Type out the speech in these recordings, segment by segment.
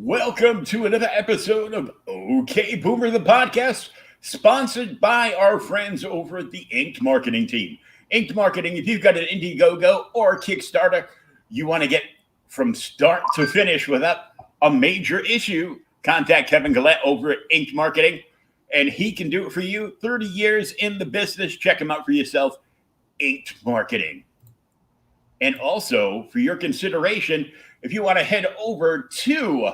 Welcome to another episode of OK Boomer, the podcast, sponsored by our friends over at the Inked Marketing team. Inked Marketing, if you've got an Indiegogo or a Kickstarter, you want to get from start to finish without a major issue, contact Kevin Gillette over at Inked Marketing, and he can do it for you. 30 years in the business. Check him out for yourself, Inked Marketing. And also, for your consideration, if you want to head over to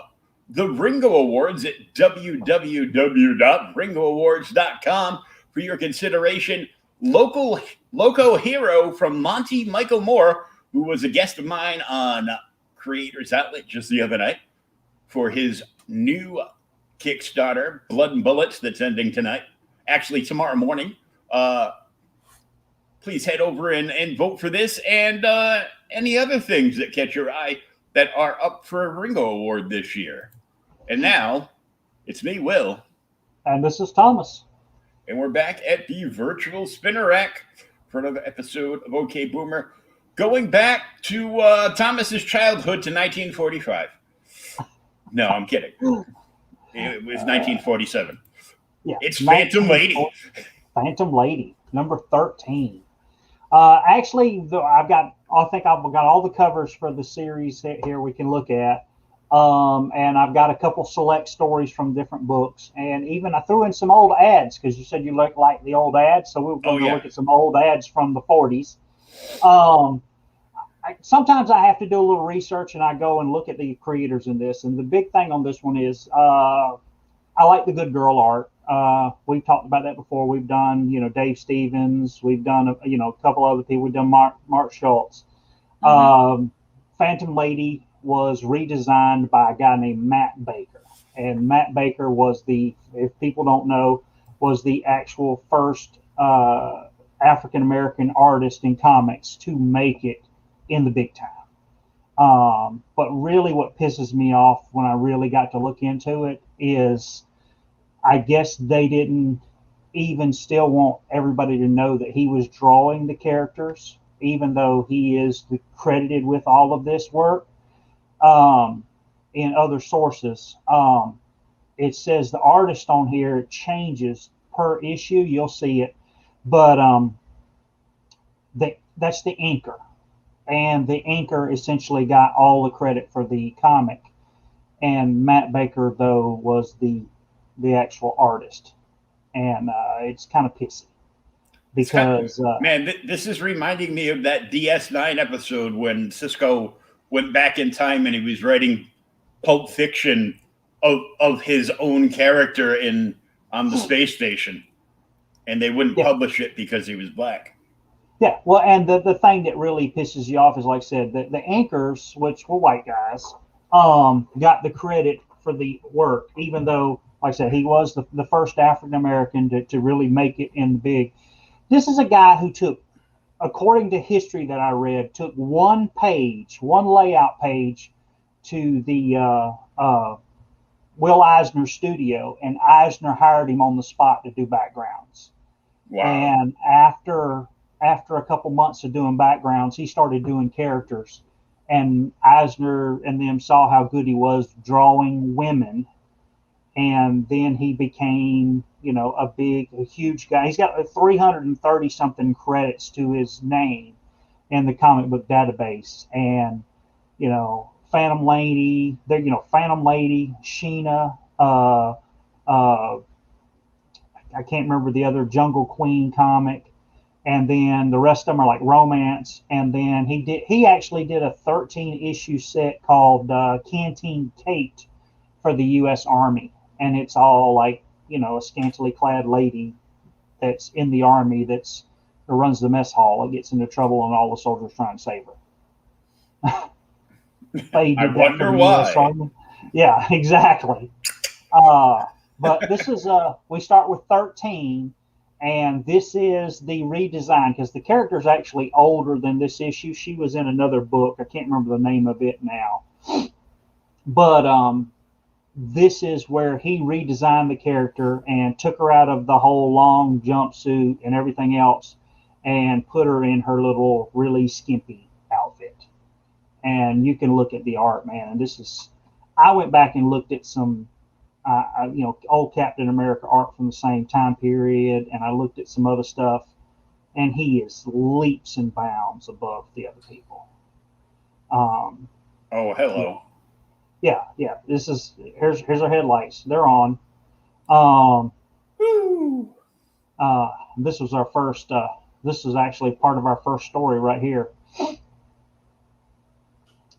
the Ringo Awards at www.ringoawards.com for your consideration. Loco hero from Monty Michael Moore, who was a guest of mine on Creators Outlet just the other night for his new Kickstarter, Blood and Bullets, that's ending tonight. Actually, tomorrow morning. Please head over and vote for this and any other things that catch your eye that are up for a Ringo Award this year. And now, it's me, Will. And this is Thomas. And we're back at the virtual spinner rack for another episode of OK Boomer, going back to Thomas's childhood to 1945. No, I'm kidding. It was 1947. Yeah, it's Phantom Lady. Phantom Lady, number 13. I think I've got all the covers for the series here we can look at. And I've got a couple select stories from different books. And even I threw in some old ads because you said you like the old ads. So we're going to look at some old ads from the 40s. Sometimes I have to do a little research and I go and look at the creators in this. And the big thing on this one is I like the good girl art. We've talked about that before. We've done, Dave Stevens. We've done, a couple other people. We've done Mark Schultz. Mm-hmm. Phantom Lady was redesigned by a guy named Matt Baker. And Matt Baker was if people don't know, was the actual first African-American artist in comics to make it in the big time. But really what pisses me off when I really got to look into it is I guess they didn't even still want everybody to know that he was drawing the characters, even though he is credited with all of this work. In other sources, it says the artist on here changes per issue. You'll see it, but that's the inker, and the inker essentially got all the credit for the comic, and Matt Baker though was the actual artist, and it's kind of pissy because this is reminding me of that DS9 episode when Cisco went back in time and he was writing Pulp Fiction of his own character on the space station, and they wouldn't publish it because he was black. Yeah, well, and the thing that really pisses you off is, like I said, the anchors, which were white guys, got the credit for the work, even though, like I said, he was the first African-American to really make it in the big. This is a guy who took, according to history that I read, took one layout page to the Will Eisner studio, and Eisner hired him on the spot to do backgrounds. Wow. And after a couple months of doing backgrounds, he started doing characters, and Eisner and them saw how good he was drawing women, and then he became a huge guy. He's got 330 something credits to his name in the comic book database. And, Phantom Lady, Sheena, I can't remember the other Jungle Queen comic. And then the rest of them are like romance. And then he actually did a 13 issue set called Canteen Kate for the U.S. Army. And it's all like, a scantily clad lady that's in the army who runs the mess hall and gets into trouble, and all the soldiers try and save her. I wonder why. Yeah, exactly. But this is we start with 13, and this is the redesign because the character's actually older than this issue. She was in another book. I can't remember the name of it now. But this is where he redesigned the character and took her out of the whole long jumpsuit and everything else and put her in her little really skimpy outfit. And you can look at the art, man. And this is, I went back and looked at some, old Captain America art from the same time period, and I looked at some other stuff, and he is leaps and bounds above the other people. Oh, hello. Yeah. Here's our headlights. They're on. Um, Woo. this was our first. This was actually part of our first story right here,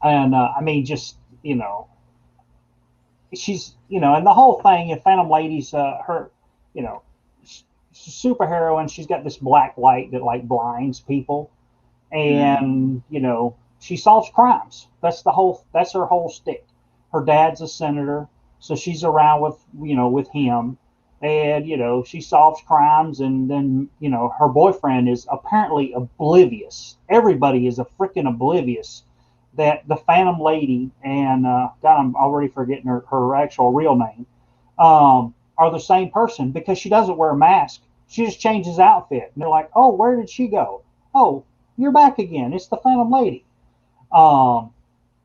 and I mean, just she's and the whole thing. And Phantom Lady's her, you know, superheroine. She's got this black light that like blinds people, and she solves crimes. That's her whole stick. Her dad's a senator, so she's around with him, and she solves crimes, and then her boyfriend is apparently oblivious. Everybody is a freaking oblivious that the Phantom Lady and God, I'm already forgetting her actual real name, are the same person, because she doesn't wear a mask. She just changes outfit, and they're like, "Oh, where did she go? Oh, you're back again. It's the Phantom Lady."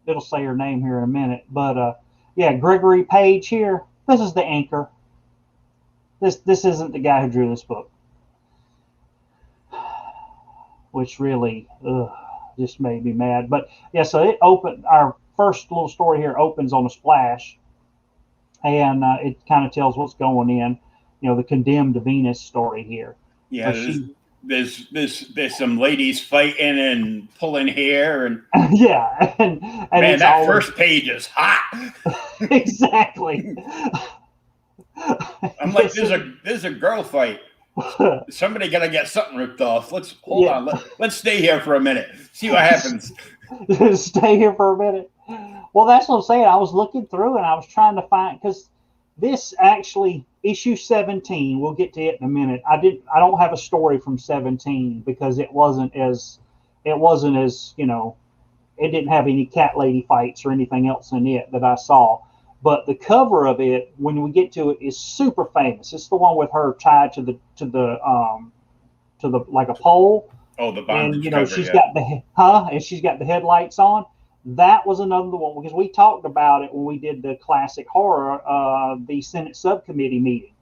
It'll say her name here in a minute, but yeah, Gregory Page here. This is the anchor. This isn't the guy who drew this book, which really just made me mad. But yeah, so it opened. Our first little story here opens on a splash, and it kind of tells what's going in. The condemned Venus story here. Yeah, there's some ladies fighting and pulling hair, and yeah, and man, that first page is hot. Exactly. I'm like, there's a girl fight. Somebody gotta get something ripped off. Let's hold on. Let's stay here for a minute. See what happens. Stay here for a minute. Well, that's what I'm saying. I was looking through and I was trying to find, because this actually issue 17. We'll get to it in a minute. I don't have a story from 17 because it wasn't as it didn't have any cat lady fights or anything else in it that I saw. But the cover of it, when we get to it, is super famous. It's the one with her tied to the like a pole. Oh, the bondage and cover, she's got the headlights on. That was another one, because we talked about it when we did the classic horror, the Senate subcommittee meeting.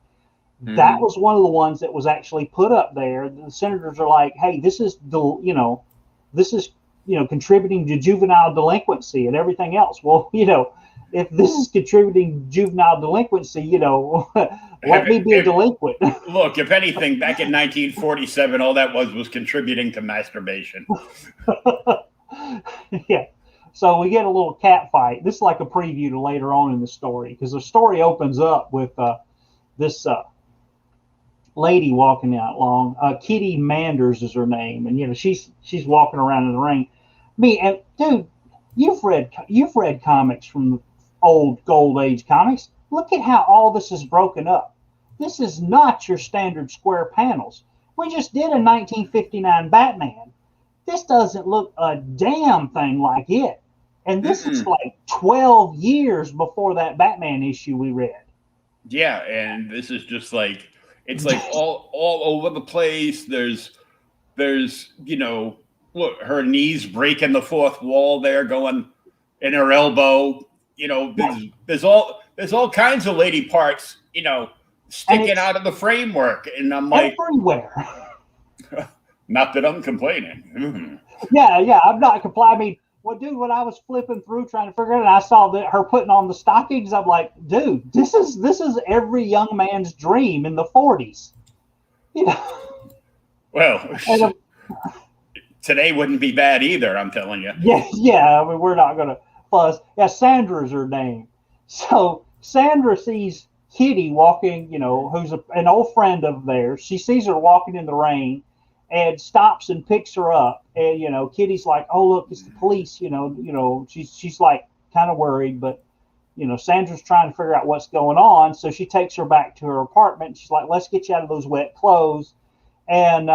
Mm-hmm. That was one of the ones that was actually put up there. The senators are like, "Hey, this is contributing to juvenile delinquency and everything else." Well, if this is contributing to juvenile delinquency, let me be a delinquent. Look, if anything, back in 1947, all that was contributing to masturbation. Yeah. So we get a little cat fight. This is like a preview to later on in the story, because the story opens up with this lady walking out along. Kitty Manders is her name, and she's walking around in the ring. Dude, you've read comics from the old Gold Age comics. Look at how all this is broken up. This is not your standard square panels. We just did a 1959 Batman. This doesn't look a damn thing like it. And this is like 12 years before that Batman issue we read. Yeah, and this is just like, it's like all over the place. There's look, her knees breaking the fourth wall there, going in her elbow. There's all kinds of lady parts, sticking out of the framework, and I'm like, everywhere. Not that I'm complaining. Yeah, I'm not complaining. Well, dude, when I was flipping through trying to figure it out, I saw that her putting on the stockings. I'm like, dude, this is every young man's dream in the 40s. Well, today wouldn't be bad either, I'm telling you. Yeah. I mean, we're not gonna fuss. Yeah, Sandra's her name. So Sandra sees Kitty walking, who's an old friend of theirs. She sees her walking in the rain and stops and picks her up. And, Kitty's like, "Oh, look, it's the police." She's like kind of worried, but, Sandra's trying to figure out what's going on. So she takes her back to her apartment. She's like, "Let's get you out of those wet clothes." And,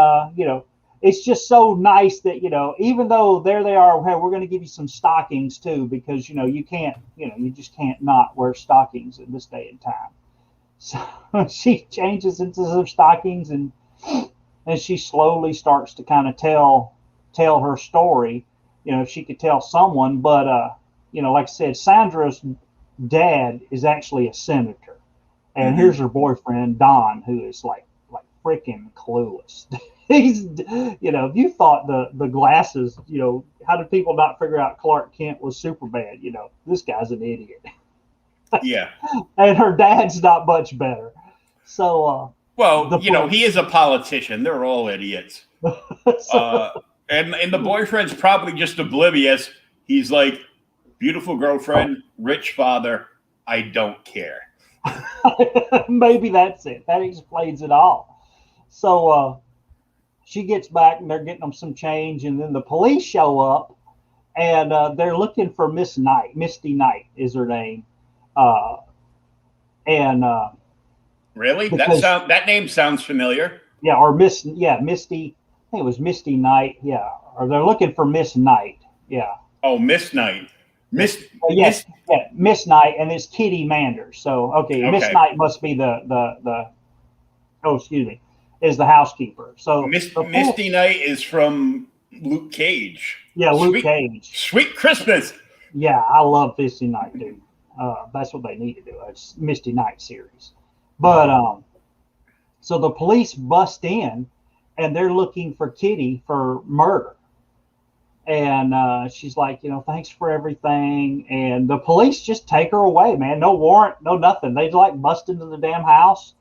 it's just so nice that, even though there they are, hey, we're going to give you some stockings too, because, you can't, you just can't not wear stockings in this day and time. So she changes into some stockings, and she slowly starts to kind of tell her story. If she could tell someone, but, like I said, Sandra's dad is actually a senator, and Mm-hmm. here's her boyfriend Don, who is like freaking clueless. He's, if you thought the glasses, how did people not figure out Clark Kent was Superman? This guy's an idiot. Yeah. And her dad's not much better. So Well, the he is a politician. They're all idiots. so, And the boyfriend's probably just oblivious. He's like, beautiful girlfriend, rich father. I don't care. maybe that's it. That explains it all. So she gets back and they're getting them some change, and then the police show up and they're looking for Miss Knight. Misty Knight is her name, uh, and Really? because That name sounds familiar. Misty. I think it was Misty Knight. Yeah, or they're looking for Miss Knight. Yeah. Oh, Miss Knight. Miss Yes, Miss yeah, Miss Knight, and it's Kitty Manders. So okay, Miss Okay. Knight must be the oh, excuse me, is the housekeeper. So Misty Knight is from Luke Cage. yeah, Luke Sweet Cage. Sweet Christmas. Yeah, I love Misty Knight, dude. That's what they need to do. It's Misty Knight series. But so the police bust in, and they're looking for Kitty for murder. And she's like, thanks for everything. And the police just take her away, man. No warrant, no nothing. They like bust into the damn house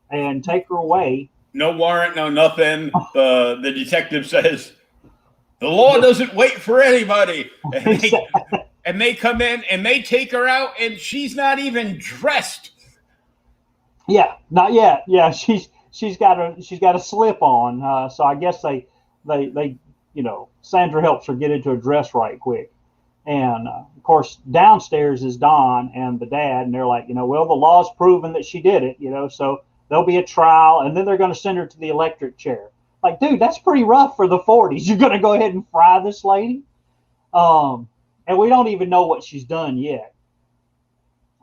and take her away. No warrant, no nothing. The detective says the law doesn't wait for anybody. And they come in and they take her out, and she's not even dressed. Yeah, not yet. Yeah, she's got a slip on. So I guess they Sandra helps her get into a dress right quick. And of course, downstairs is Don and the dad, and they're like, well, the law's proven that she did it, so there'll be a trial, and then they're going to send her to the electric chair. Like, dude, that's pretty rough for the 40s. You're going to go ahead and fry this lady? And we don't even know what she's done yet.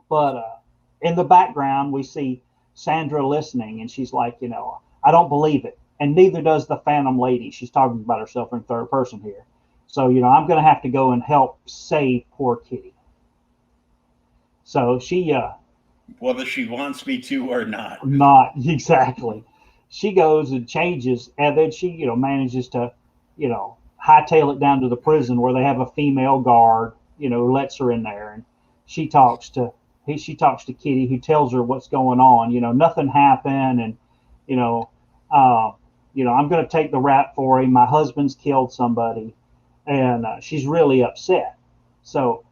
But in the background, we see Sandra listening, and she's like, I don't believe it. And neither does the Phantom Lady. She's talking about herself in third person here. So, I'm going to have to go and help save poor Kitty. So she, whether she wants me to or not. Not exactly. She goes and changes, and then she, manages to, hightail it down to the prison where they have a female guard, who lets her in there, and she talks to Kitty, who tells her what's going on. Nothing happened, and I'm going to take the rap for him. My husband's killed somebody, and she's really upset. So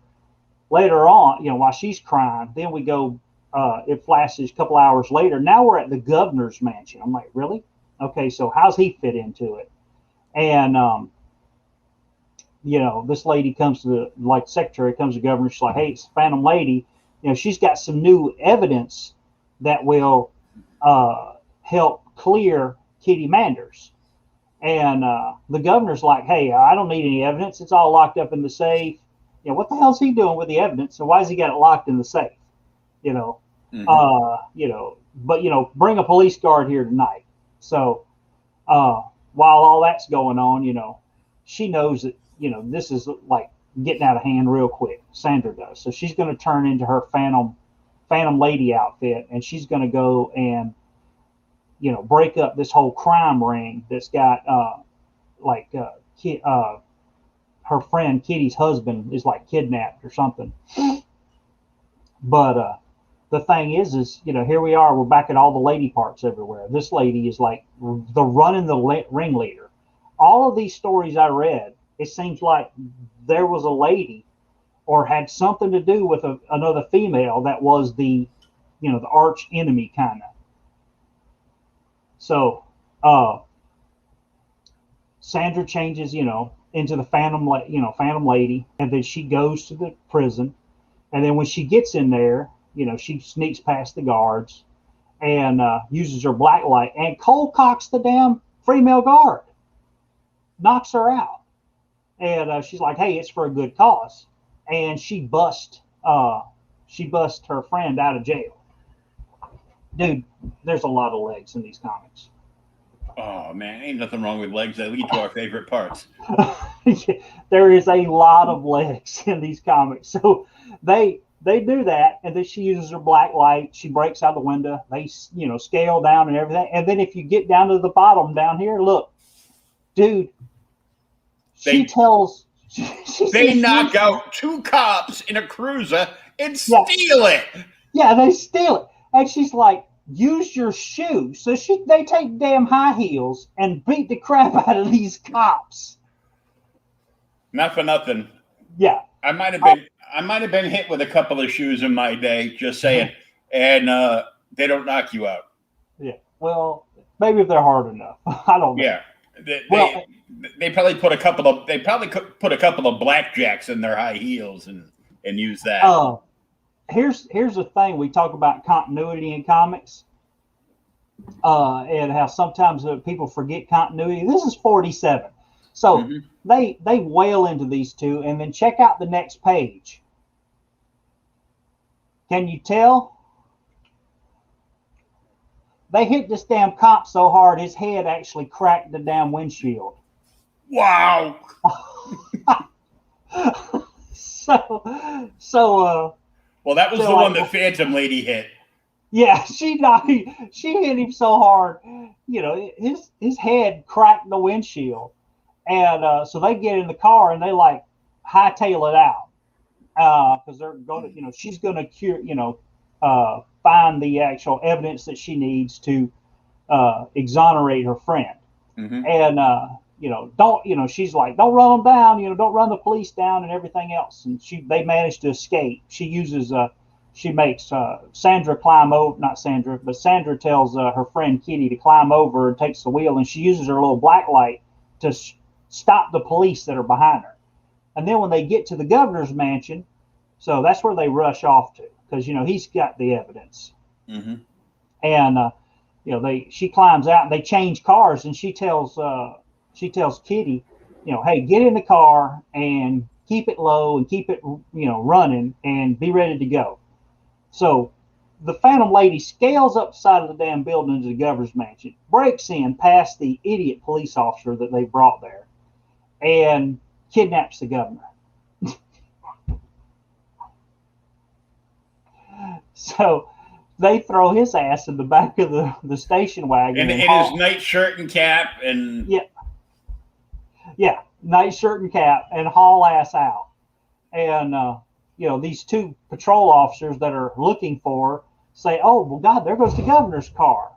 later on, while she's crying, then we go. It flashes a couple hours later. Now we're at the governor's mansion. I'm like, really? Okay, so how's he fit into it? And this lady comes to the secretary comes to the governor. She's like, hey, it's Phantom Lady. She's got some new evidence that will help clear Kitty Manders. And the governor's like, hey, I don't need any evidence. It's all locked up in the safe. What the hell's he doing with the evidence? And why has he got it locked in the safe? But bring a police guard here tonight. So while all that's going on, she knows that, this is like getting out of hand real quick. Sandra does. So she's going to turn into her Phantom Lady outfit, and she's going to go and, break up this whole crime ring that's got her friend Kitty's husband is like kidnapped or something. But the thing is, here we are. We're back at all the lady parts everywhere. This lady is like the ringleader. All of these stories I read, it seems like there was a lady or had something to do with another female that was the arch enemy kind of. So Sandra changes, into the Phantom Lady, and then she goes to the prison. And then when she gets in there, she sneaks past the guards and uses her black light and cold cocks the damn female guard, knocks her out. And she's like, hey, it's for a good cause. And she busts her friend out of jail. Dude, there's a lot of legs in these comics. Oh, man, ain't nothing wrong with legs. They lead to our favorite parts. There is a lot of legs in these comics. So they they do that, and then she uses her black light. She breaks out the window. They, scale down and everything. And then if you get down to the bottom down here, look, dude, she They tells, she they says, knock out 2 cops in a cruiser and yeah, steal it. yeah, they steal it. And she's like, use your shoe. So they take damn high heels and beat the crap out of these cops. Not for nothing. Yeah. I might have been hit with a couple of shoes in my day, just saying. And they don't knock you out. Yeah. Well, maybe if they're hard enough. I don't know. Yeah. They probably put a couple of blackjacks in their high heels and use that. Here's the thing. We talk about continuity in comics. And how sometimes people forget continuity. This is 47. So they wail into these two, and then check out the next page. Can you tell? They hit this damn cop so hard his head actually cracked the damn windshield. Wow. Well, that was the one the Phantom Lady hit. Yeah, she hit him so hard, his head cracked the windshield. And so they get in the car and they like hightail it out because they're going to, she's going to find the actual evidence that she needs to exonerate her friend. And she's like, don't run them down, don't run the police down and everything else. And they manage to escape. She makes Sandra climb over, not Sandra, but Sandra tells her friend Kitty to climb over and takes the wheel, and she uses her little black light to stop the police that are behind her. And then when they get to the governor's mansion, so that's where they rush off to, because he's got the evidence. And she climbs out and they change cars, and she tells Kitty, hey, get in the car and keep it low and keep it running and be ready to go. So the Phantom Lady scales up the side of the damn building into the governor's mansion, breaks in past the idiot police officer that they brought there, and kidnaps the governor. So they throw his ass in the back of the station wagon. And in his night shirt and cap. And yeah, night shirt and cap, and haul ass out. And, these 2 patrol officers that are looking for her say, oh, well, God, there goes the governor's car.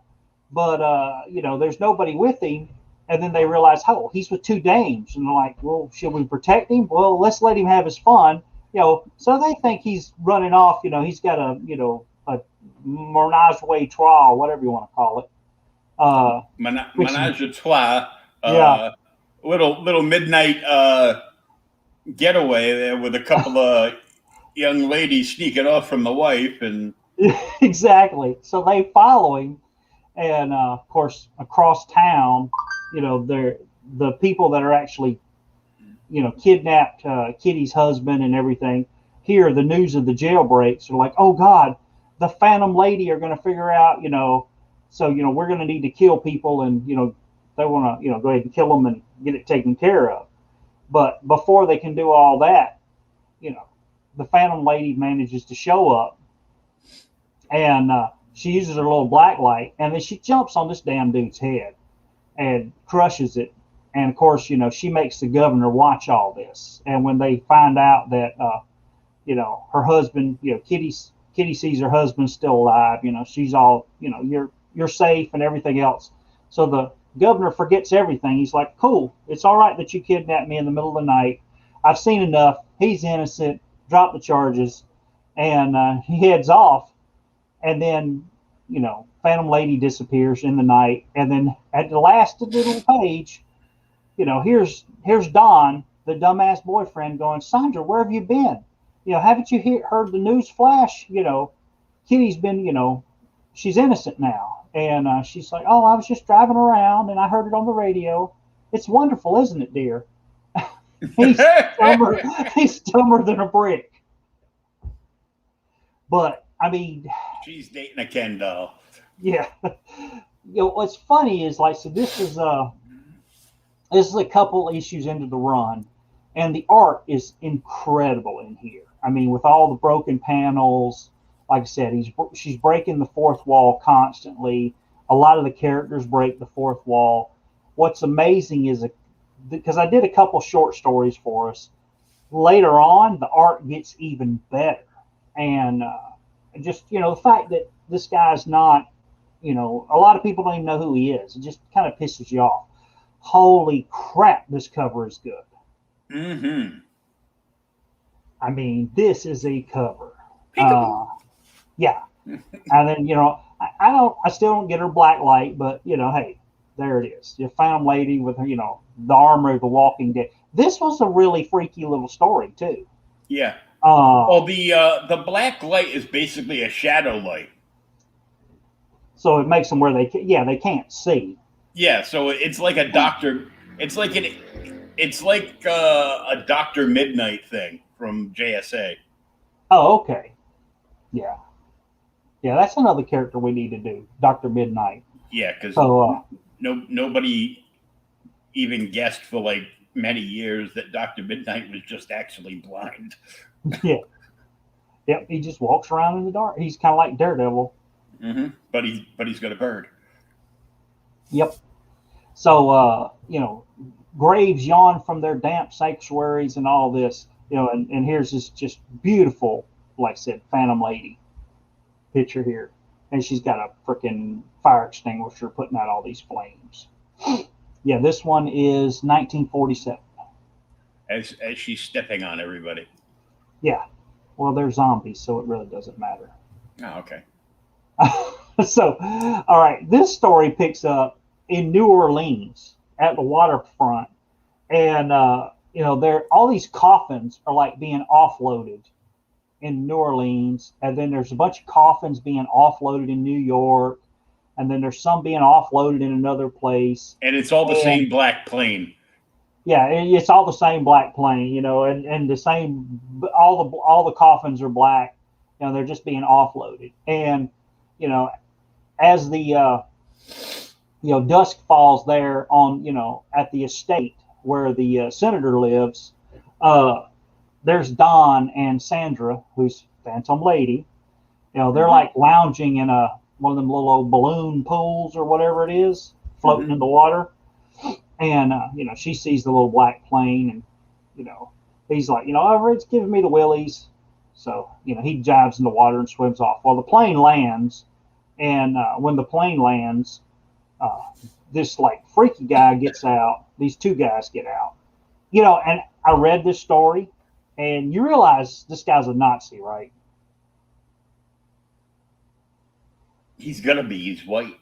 But, there's nobody with him. And then they realize, oh, he's with 2 dames. And they're like, well, should we protect him? Well, let's let him have his fun. So they think he's running off. He's got a menage a trois, whatever you want to call it. Menage a trois. Yeah. Little midnight getaway there with a couple of young ladies sneaking off from the wife. And exactly. So they follow him. And, of course, across town, the people that are actually, kidnapped Kitty's husband and everything, hear the news of the jailbreaks. They're like, oh, God, the Phantom Lady are going to figure out, so, we're going to need to kill people. And, they want to, go ahead and kill them and get it taken care of. But before they can do all that, the Phantom Lady manages to show up. And she uses her little black light, and then she jumps on this damn dude's head and crushes it. And of course, she makes the governor watch all this. And when they find out that, her husband, Kitty sees her husband still alive, she's all, you're safe and everything else. So the governor forgets everything. He's like, cool, it's all right that you kidnapped me in the middle of the night. I've seen enough. He's innocent. Drop the charges. And he heads off. And then, Phantom Lady disappears in the night. And then at the last little page, here's Don, the dumbass boyfriend, going, Sandra, where have you been? Haven't you heard the news flash? Kitty's been, she's innocent now. And she's like, oh, I was just driving around and I heard it on the radio. It's wonderful, isn't it, dear? He's dumber than a brick. But, I mean, she's dating a Ken doll. Yeah. What's funny is, like, so this is a couple issues into the run, and the art is incredible in here. I mean, with all the broken panels, like I said, she's breaking the fourth wall constantly. A lot of the characters break the fourth wall. What's amazing is because I did a couple short stories for us. Later on, the art gets even better, and just the fact that this guy's not, a lot of people don't even know who he is. It just kind of pisses you off. Holy crap, this cover is good. Mm-hmm. I mean, this is a cover. Yeah. And then, I still don't get her black light, but, hey, there it is. You found lady with, the armor of the Walking Dead. This was a really freaky little story, too. Yeah. Well, the black light is basically a shadow light. So it makes them where they can't see. Yeah, so it's like a doctor. It's like a Doctor Midnight thing from JSA. Oh, okay. Yeah. Yeah, that's another character we need to do, Dr. Midnight. Yeah, because so, nobody even guessed for like many years that Dr. Midnight was just actually blind. Yeah. Yep, he just walks around in the dark. He's kind of like Daredevil. Mm-hmm. But he's got a bird. Yep. So, graves yawn from their damp sanctuaries and all this, and here's this just beautiful, like I said, Phantom Lady picture here. And she's got a freaking fire extinguisher putting out all these flames. Yeah, this one is 1947. As she's stepping on everybody. Yeah. Well, they're zombies, so it really doesn't matter. Oh, okay. So, all right, this story picks up in New Orleans at the waterfront, and there all these coffins are like being offloaded in New Orleans, and then there's a bunch of coffins being offloaded in New York, and then there's some being offloaded in another place. And it's all the same black plane. Yeah, it's all the same black plane, and the same all the coffins are black, they're just being offloaded, and as the dusk falls there on at the estate where the senator lives, there's Don and Sandra, who's Phantom Lady. They're like lounging in one of them little old balloon pools or whatever it is, floating in the water. And she sees the little black plane, and he's like, it's giving me the willies. So he dives in the water and swims off. Well, the plane lands, and when the plane lands, this like freaky guy gets out. These two guys get out. And I read this story, and you realize this guy's a Nazi, right? He's gonna be. He's white.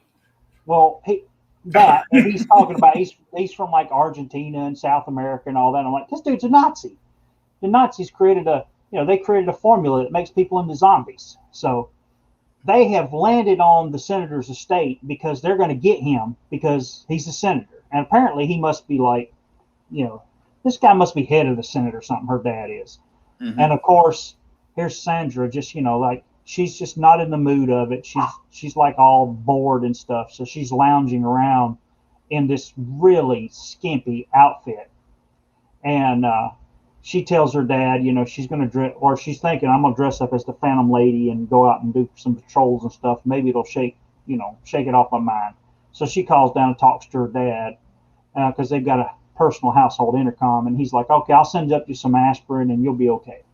Well, and he's talking about he's from like Argentina and South America and all that. And I'm like, this dude's a Nazi. The Nazis created they created a formula that makes people into zombies. So they have landed on the senator's estate because they're going to get him because he's a senator. And apparently he must be like, this guy must be head of the Senate or something. Her dad is. Mm-hmm. And of course, here's Sandra, just, like she's just not in the mood of it. She's like all bored and stuff. So she's lounging around in this really skimpy outfit. And she tells her dad, she's going to dress, or she's thinking, I'm going to dress up as the Phantom Lady and go out and do some patrols and stuff. Maybe it'll shake it off my mind. So she calls down and talks to her dad because they've got a personal household intercom. And he's like, okay, I'll send up you some aspirin and you'll be okay.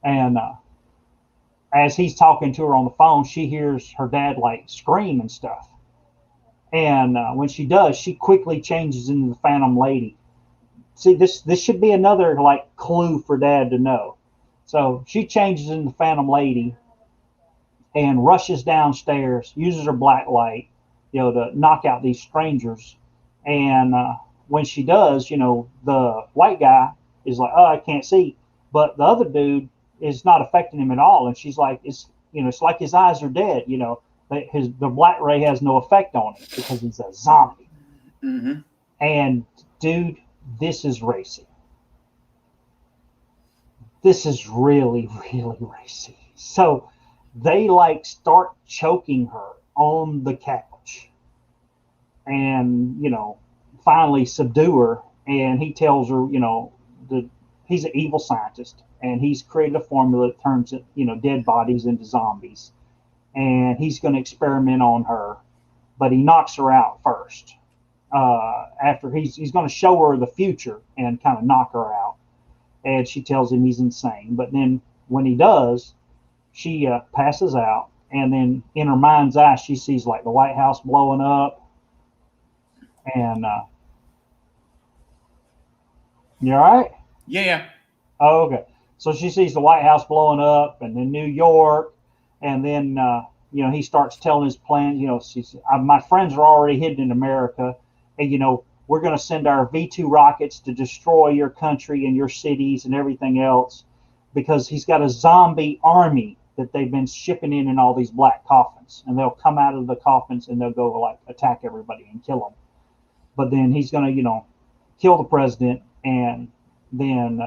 And as he's talking to her on the phone, she hears her dad like scream and stuff. And when she does, she quickly changes into the Phantom Lady. See, this should be another like clue for Dad to know. So she changes into the Phantom Lady and rushes downstairs, uses her black light, to knock out these strangers. And when she does, the white guy is like, oh, I can't see. But the other dude is not affecting him at all. And she's like, it's like his eyes are dead. The black ray has no effect on him because he's a zombie. Mm-hmm. And dude, this is racy. This is really, really racy. So they like start choking her on the couch and, finally subdue her. And he tells her, he's an evil scientist. and he's created a formula that turns dead bodies into zombies, and he's going to experiment on her, but he knocks her out first. After he's going to show her the future and kind of knock her out, and she tells him he's insane. But then when he does, she passes out, and then in her mind's eye, she sees like the White House blowing up, and you all right? Yeah. Oh, okay. So she sees the White House blowing up, and then New York, and then he starts telling his plan. My friends are already hidden in America, and we're going to send our V2 rockets to destroy your country and your cities and everything else, because he's got a zombie army that they've been shipping in all these black coffins, and they'll come out of the coffins and they'll go like attack everybody and kill them. But then he's going to kill the president, and then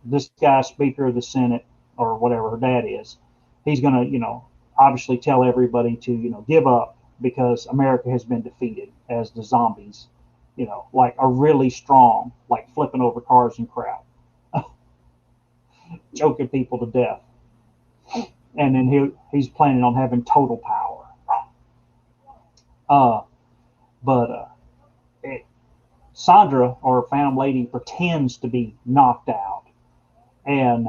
this guy, Speaker of the Senate or whatever her dad is, he's going to obviously tell everybody to give up, because America has been defeated, as the zombies like are really strong, like flipping over cars and crap, choking people to death. And then he's planning on having total power. Sandra, or Phantom Lady, pretends to be knocked out, and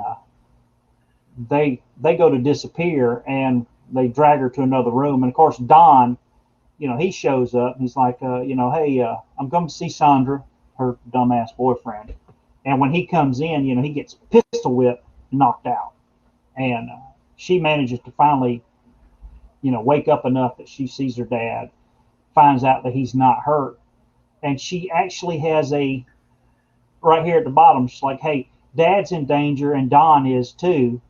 they go to disappear, and they drag her to another room. And of course, Don, he shows up. He's like, hey, I'm going to see Sandra, her dumbass boyfriend. And when he comes in, he gets pistol whipped, knocked out, and she manages to finally, wake up enough that she sees her dad, finds out that he's not hurt. And she actually has right here at the bottom, she's like, hey, Dad's in danger and Don is too.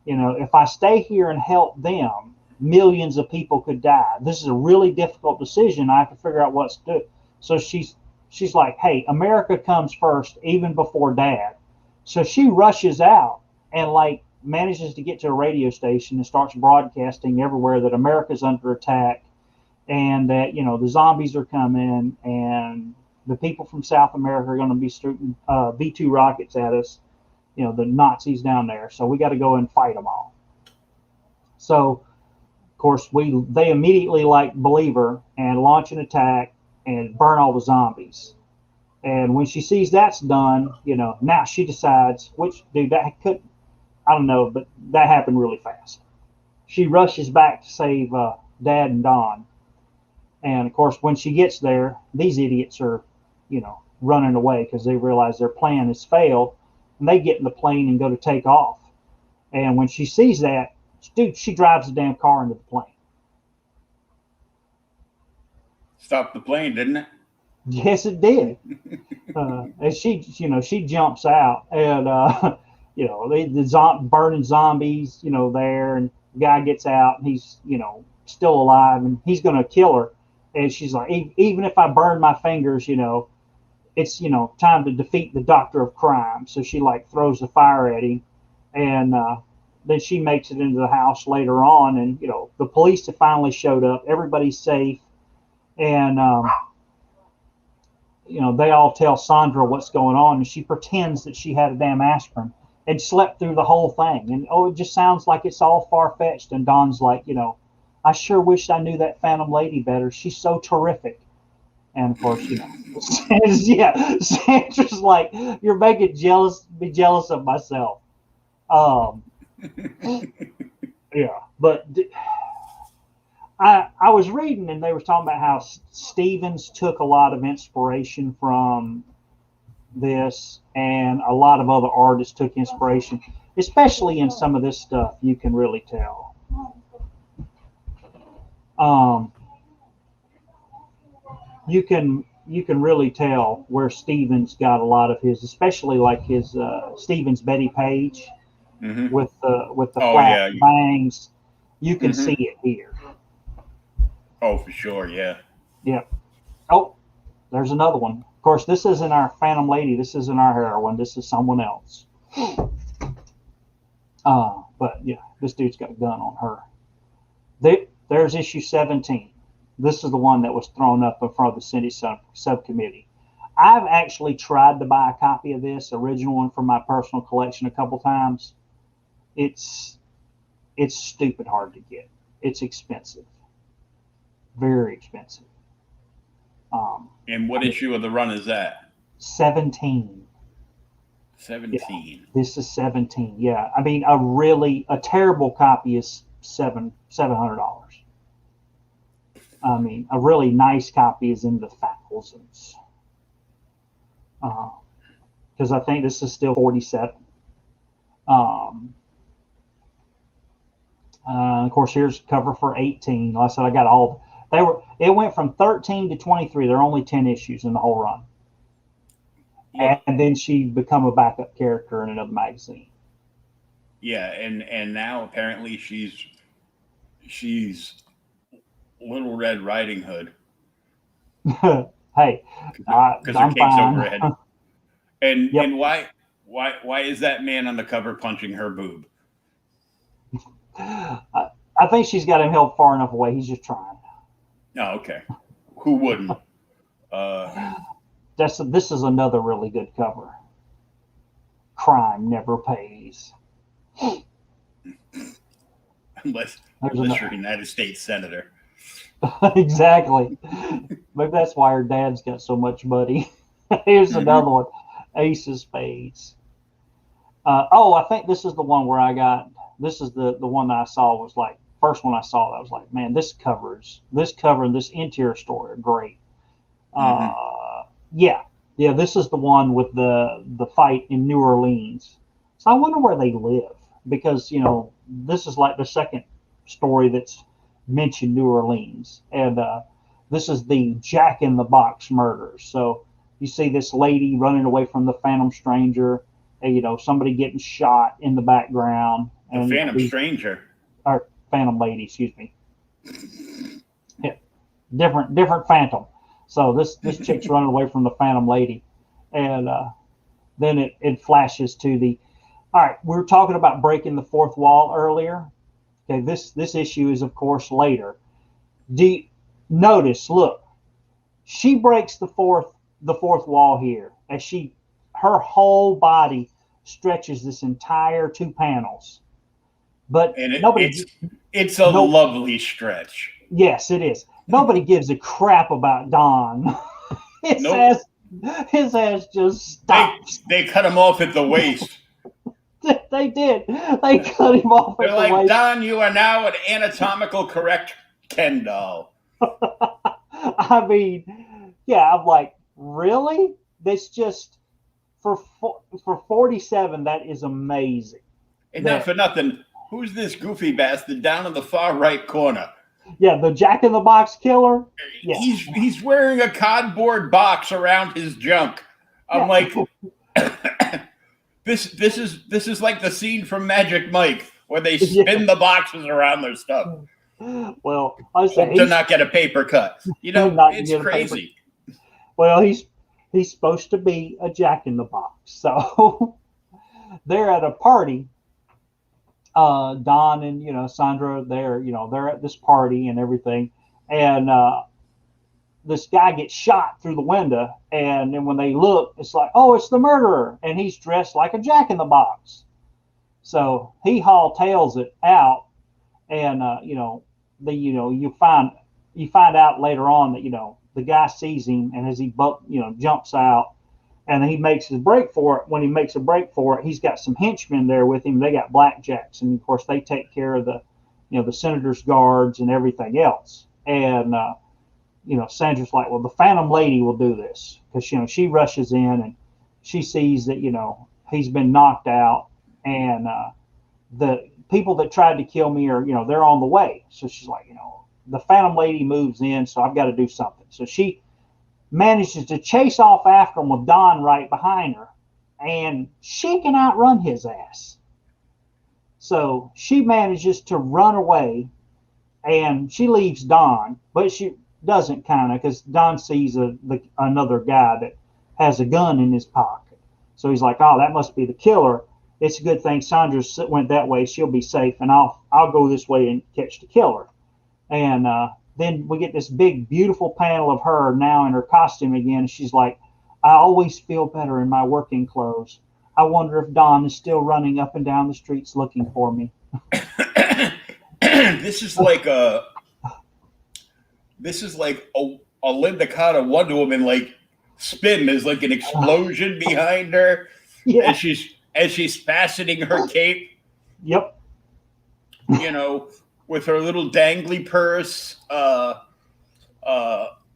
If I stay here and help them, millions of people could die. This is a really difficult decision. I have to figure out what to do. So she's like, hey, America comes first, even before Dad. So she rushes out and like manages to get to a radio station and starts broadcasting everywhere that America's under attack, and that the zombies are coming, and the people from South America are going to be shooting V2 rockets at us, the Nazis down there. So we got to go and fight them all. So of course they immediately believe her and launch an attack and burn all the zombies. And when she sees that's done, now she decides, which, dude, that could, I don't know, but that happened really fast. She rushes back to save Dad and Don. And of course, when she gets there, these idiots are, running away because they realize their plan has failed, and they get in the plane and go to take off. And when she sees that, dude, she drives the damn car into the plane. Stopped the plane, didn't it? Yes, it did. And she jumps out, and the burning zombies, there, and the guy gets out, and he's, still alive, and he's going to kill her. And she's like, even if I burn my fingers, it's, time to defeat the doctor of crime. So she throws the fire at him, and then she makes it into the house later on, and the police have finally showed up. Everybody's safe, and they all tell Sandra what's going on, and she pretends that she had a damn aspirin and slept through the whole thing. And it just sounds like it's all far-fetched. And Don's like, I sure wish I knew that Phantom Lady better. She's so terrific. And of course, Sandra's like, you're making me jealous of myself. Yeah, but I was reading, and they were talking about how Stevens took a lot of inspiration from this, and a lot of other artists took inspiration, especially in some of this stuff. You can really tell. You can really tell where Stevens got a lot of his, especially like his Stevens Betty Page with the flat bangs. You can see it here. Oh, for sure, yeah. Yep. Oh, there's another one. Of course, this isn't our Phantom Lady. This isn't our heroine. This is someone else. But yeah, this dude's got a gun on her. There's issue 17. This is the one that was thrown up in front of the Senate subcommittee. I've actually tried to buy a copy of this original one from my personal collection a couple times. It's stupid hard to get. It's expensive, very expensive. And what issue of the run is that? 17. 17. Yeah, this is 17. Yeah, I mean, a terrible copy is $700. I mean, a really nice copy is in the thousands. Because I think this is still 47. Of course, here's cover for 18. Like I said, I got all. It went from 13 to 23. There are only 10 issues in the whole run. Yeah. And then she become a backup character in another magazine. Yeah, and now apparently she's Little Red Riding Hood. Hey, because her cape's fine. over her head. And Yep. and why is that man on the cover punching her boob? I think she's got him held far enough away. He's just trying. Oh, okay. Who wouldn't? This is another really good cover. Crime never pays. unless you're a United States senator. Exactly. Maybe that's why her dad's got so much money. Here's another one. Ace of Spades. I think this is the one where I got. This is the one that I saw was like first one I saw. I was like, man, this cover and this interior story are great. Yeah. This is the one with the fight in New Orleans. So I wonder where they live because this is like the second story that's mentioned New Orleans, and this is the Jack in the Box murders. So you see this lady running away from the Phantom Stranger, and somebody getting shot in the background. And the Phantom Stranger, or Phantom Lady, excuse me. Yeah, different Phantom. So this chick's running away from the Phantom Lady, and then it flashes to the. All right, we were talking about breaking the fourth wall earlier. Okay, this issue is of course later. Notice? Look, she breaks the fourth wall here as her whole body stretches this entire 2 panels. But it's a lovely stretch. Yes, it is. Nobody gives a crap about Don. His ass just stops. They cut him off at the waist. They did. They cut him off at the waist. They're like, Don, you are now an anatomically correct Ken doll. I mean, yeah, I'm like, really? That's just for 47. That is amazing. And not for nothing. Who's this goofy bastard down in the far right corner? Yeah, the Jack in the Box killer. Yeah. He's wearing a cardboard box around his junk. I'm like, this is like the scene from Magic Mike where they spin the boxes around their stuff. Well, I said to not get a paper cut. It's crazy. Well, he's supposed to be a Jack in the Box. So they're at a party. Don and Sandra, they're at this party and everything, and this guy gets shot through the window, and then when they look, it's like, oh, it's the murderer, and he's dressed like a Jack in the Box. So he tails it out, and you find out later on that the guy sees him, and as he jumps out. And he makes his break for it. When he makes a break for it, he's got some henchmen there with him. They got blackjacks, and of course they take care of the senator's guards and everything else. And Sandra's like, well, the Phantom Lady will do this because she rushes in and she sees that he's been knocked out, and the people that tried to kill me are they're on the way. So she's like, the Phantom Lady moves in, so I've got to do something. So she manages to chase off after him with Don right behind her, and she can outrun his ass. So she manages to run away, and she leaves Don, but she doesn't because Don sees another guy that has a gun in his pocket. So he's like, oh, that must be the killer. It's a good thing Sandra went that way. She'll be safe, and I'll go this way and catch the killer. And then we get this big, beautiful panel of her now in her costume again. She's like, I always feel better in my working clothes. I wonder if Don is still running up and down the streets looking for me. This is like a Linda Carter Wonder Woman like spin. There's like an explosion behind her Yeah. as she's fastening her cape. Yep. You know, with her little dangly purse,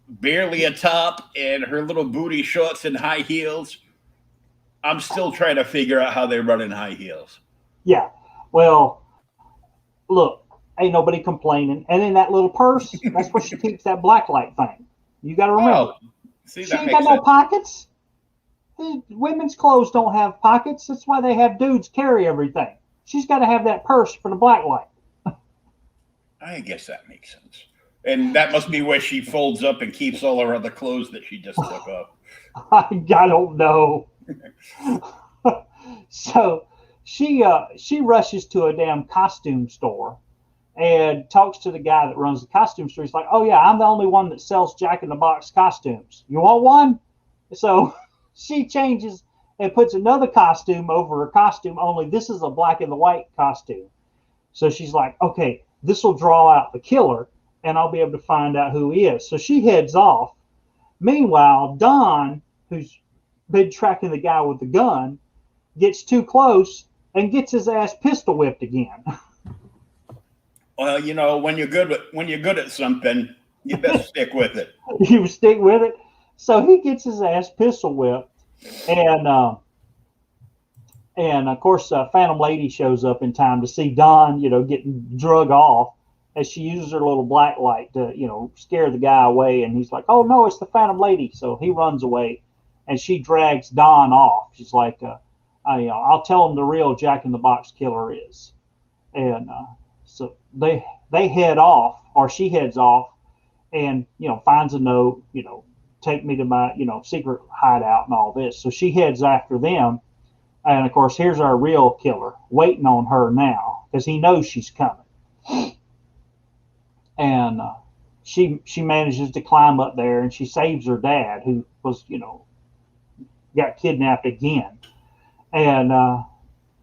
barely a top, and her little booty shorts and high heels. I'm still trying to figure out how they run in high heels. Yeah. Well, look, ain't nobody complaining. And in that little purse, that's where she keeps that blacklight thing. You got to remember. See, She that ain't makes got no sense. pockets. The women's clothes don't have pockets. That's why they have dudes carry everything. She's got to have that purse for the blacklight. I guess that makes sense. And that must be where she folds up and keeps all her other clothes that she just took off. I don't know. So she rushes to a damn costume store and talks to the guy that runs the costume store. He's like, "Oh yeah, I'm the only one that sells Jack in the Box costumes. You want one?" So she changes and puts another costume over her costume. Only this is a black and the white costume. So she's like, "Okay, this will draw out the killer, and I'll be able to find out who he is." So she heads off. Meanwhile, Don, who's been tracking the guy with the gun, gets too close and gets his ass pistol whipped again. Well, you know, when you're good at something, you best stick with it. You stick with it. So he gets his ass pistol whipped, and of course, Phantom Lady shows up in time to see Don, getting drug off, as she uses her little black light to, scare the guy away. And he's like, "Oh no, it's the Phantom Lady." So he runs away, and she drags Don off. She's like, "I'll tell him the real Jack in the Box killer is." And so they head off, or she heads off, and finds a note, take me to my secret hideout and all this. So she heads after them, and of course here's our real killer waiting on her now because he knows she's coming. And she manages to climb up there, and she saves her dad, who was got kidnapped again. And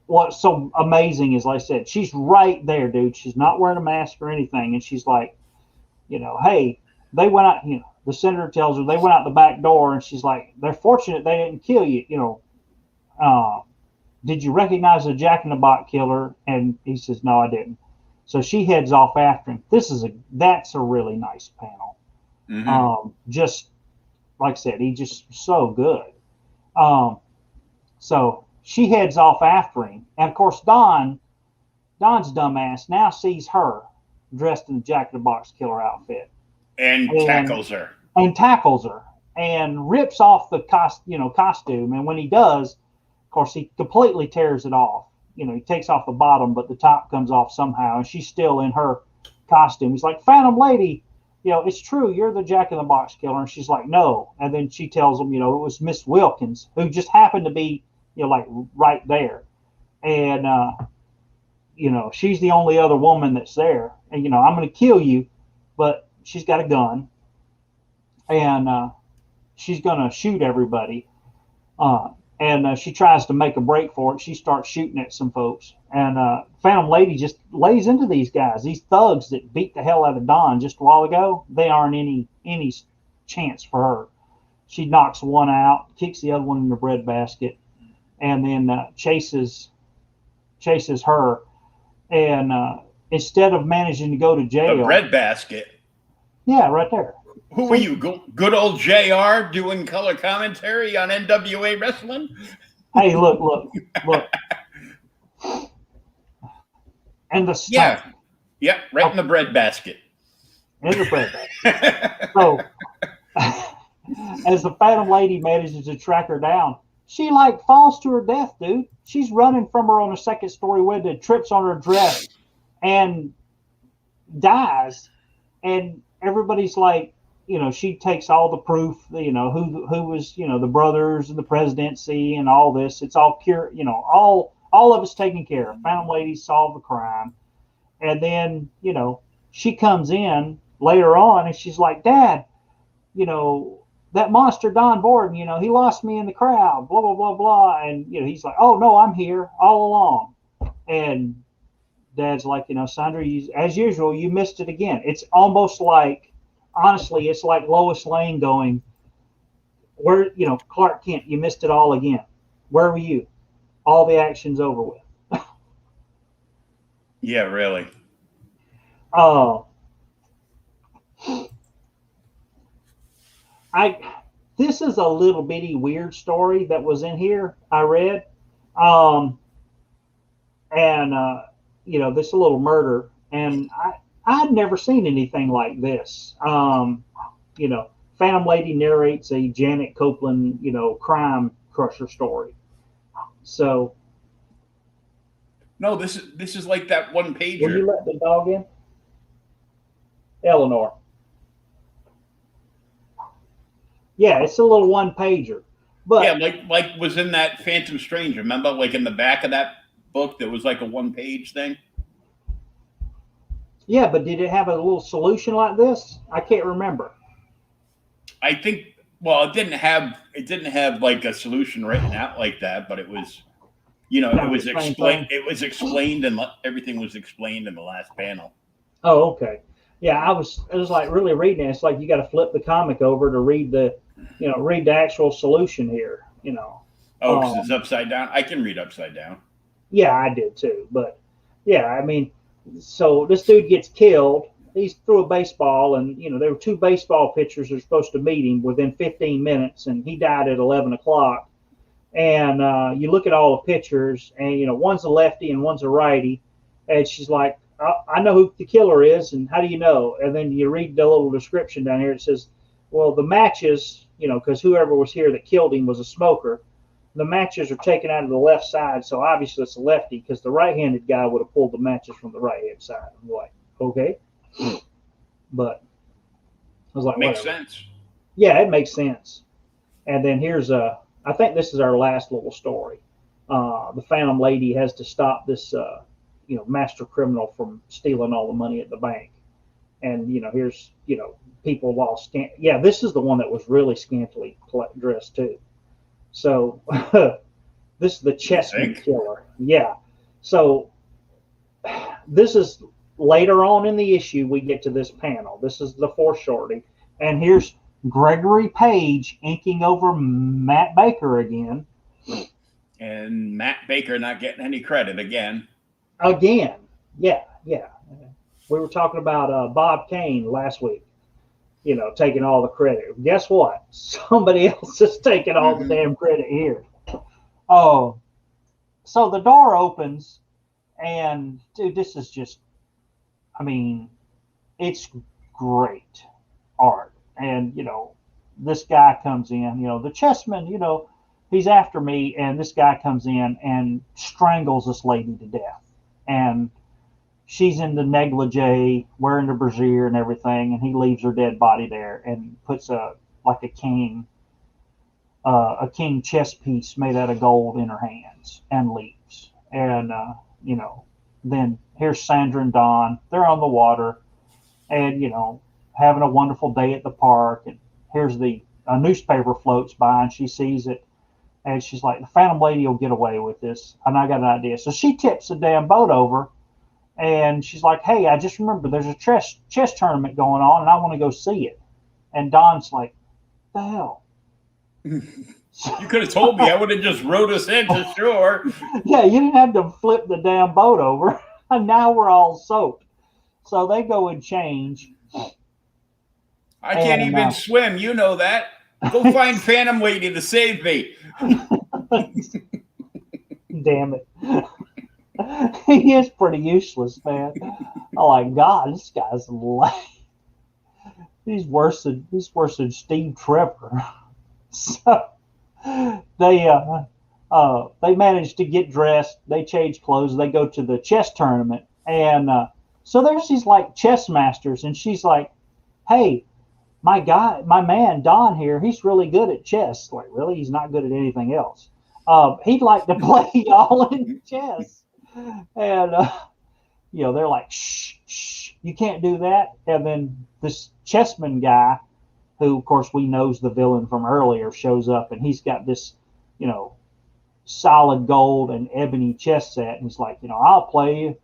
what's so amazing is, like I said, she's right there, dude. She's not wearing a mask or anything, and she's like, "Hey, they went out." The senator tells her they went out the back door, and she's like, "They're fortunate they didn't kill you." Did you recognize the Jack in the Box killer? And he says, "No, I didn't." So she heads off after him. That's a really nice panel. Mm-hmm. Just like I said, he's just so good. So she heads off after him, and of course Don's dumbass now sees her dressed in the Jack in the Box killer outfit And tackles her. And rips off the costume. And when he does, of course, he completely tears it off. He takes off the bottom, but the top comes off somehow, and she's still in her costume. He's like, "Phantom Lady, it's true, you're the Jack in the Box killer." And she's like, "No." And then she tells him, it was Miss Wilkins, who just happened to be, like right there. And, she's the only other woman that's there. And, "I'm going to kill you," but she's got a gun, and she's going to shoot everybody. And she tries to make a break for it. She starts shooting at some folks. And Phantom Lady just lays into these guys. These thugs that beat the hell out of Don just a while ago, they aren't any chance for her. She knocks one out, kicks the other one in the breadbasket, and then chases her. And instead of managing to go to jail. The breadbasket? Yeah, right there. Who are you? Good old JR doing color commentary on NWA wrestling? Hey, look. And the stuff. Yeah, right in the breadbasket. In the breadbasket. So, as the Phantom Lady manages to track her down, she falls to her death, dude. She's running from her on a second story window, trips on her dress, and dies. And everybody's like, she takes all the proof, who was, the brothers and the presidency and all this. It's all pure, all of it's taken care of. Phantom Lady solved the crime. And then, she comes in later on and she's like, "Dad, that monster Don Borden, he lost me in the crowd, blah, blah, blah, blah. And, he's like, oh, no, I'm here all along. And Dad's like, Sandra, as usual, you missed it again. It's almost like, honestly, it's like Lois Lane going, where, Clark Kent, you missed it all again. Where were you? All the action's over with. Yeah, really. This is a little bitty weird story that was in here. I read, and this little murder, and I'd never seen anything like this. Phantom Lady narrates a Janet Copeland, crime crusher story. So, no, this is like that one pager. Will you let the dog in, Eleanor? Yeah, it's a little one pager. But yeah, like was in that Phantom Strange. Remember, like in the back of that book, there was like a 1-page thing. Yeah, but did it have a little solution like this? I can't remember. I think. Well, it didn't have like a solution written out like that, but it was, it was explained. It was explained, and everything was explained in the last panel. Oh, okay. Yeah, it was like really reading it. It's like you got to flip the comic over to read the actual solution here. Oh, because it's upside down. I can read upside down. Yeah, I did too. But yeah, I mean, so this dude gets killed. He's threw a baseball, and there were 2 baseball pitchers that were supposed to meet him within 15 minutes, and he died at 11 o'clock. And you look at all the pictures, and one's a lefty and one's a righty, and she's like, I know who the killer is, and how do you know? And then you read the little description down here. It says, well, the matches, because whoever was here that killed him was a smoker. The matches are taken out of the left side, so obviously it's a lefty, because the right-handed guy would have pulled the matches from the right-hand side. I'm like, okay. But I was like, makes whatever. Sense. Yeah, it makes sense. And then here's I think this is our last little story. The Phantom Lady has to stop this master criminal from stealing all the money at the bank. And here's people lost. Yeah, this is the one that was really scantily dressed too. So this is the Chessman killer. Yeah. So this is later on in the issue. We get to this panel. This is the foreshortening, and here's Gregory Page inking over Matt Baker again. And Matt Baker not getting any credit again. Again, yeah. We were talking about Bob Kane last week, taking all the credit. Guess what? Somebody else is taking all the damn credit here. Oh, so the door opens, and dude, this is just, it's great art. And, this guy comes in, the chessman, he's after me, and this guy comes in and strangles this lady to death. And she's in the negligee, wearing the brassiere and everything, and he leaves her dead body there and puts a king chess piece made out of gold in her hands and leaves. And then here's Sandra and Don. They're on the water, and having a wonderful day at the park. And here's a newspaper floats by, and she sees it, and she's like, the Phantom Lady will get away with this, and I got an idea. So she tips the damn boat over, and she's like, hey, I just remembered there's a chess tournament going on, and I want to go see it. And Don's like, the hell? You could have told me. I would have just rowed us into shore. Yeah, you didn't have to flip the damn boat over. And now we're all soaked. So they go and change. I can't even swim. You know that. Go find Phantom Lady to save me. Damn it. He is pretty useless, man. I'm like, God, this guy's lame. He's worse than Steve Trevor. So they manage to get dressed. They change clothes. They go to the chess tournament, and so there's these like chess masters, and she's like, "Hey, my man Don here, he's really good at chess." Like, really? He's not good at anything else. He'd like to play y'all in chess, and they're like, "Shh, you can't do that." And then this chessman guy, who, of course, we knows the villain from earlier, shows up, and he's got this, solid gold and ebony chess set, and he's like, I'll play you.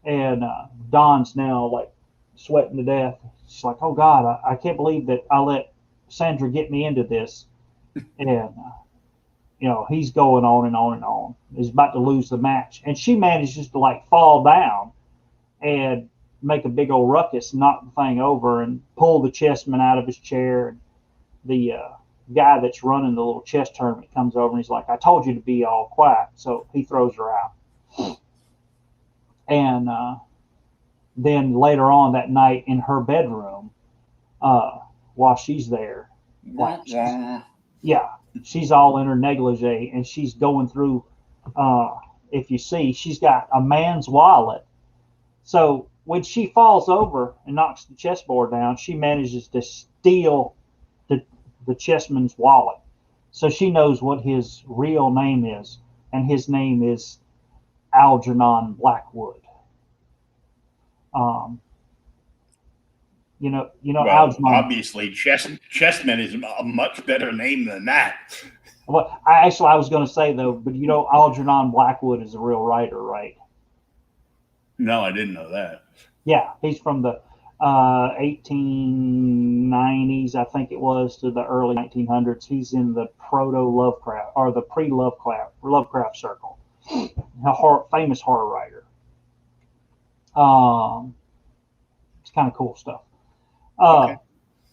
And Dawn's now like sweating to death. She's like, oh God, I can't believe that I let Sandra get me into this. And he's going on and on and on. He's about to lose the match, and she manages to like fall down and make a big old ruckus, knock the thing over, and pull the chessman out of his chair. And the guy that's running the little chess tournament comes over, and he's like, I told you to be all quiet. So he throws her out. And then later on that night in her bedroom, while she's there, she's all in her negligee, and she's going through, if you see, she's got a man's wallet. So when she falls over and knocks the chessboard down, she manages to steal the chessman's wallet. So she knows what his real name is, and his name is Algernon Blackwood. Well, Algernon. Obviously, Chessman is a much better name than that. Well, I was going to say though, but Algernon Blackwood is a real writer, right? No, I didn't know that. Yeah, he's from the 1890s, I think it was, to the early 1900s. He's in the proto-Lovecraft, or the pre-Lovecraft circle. Famous horror writer. It's kind of cool stuff. Okay.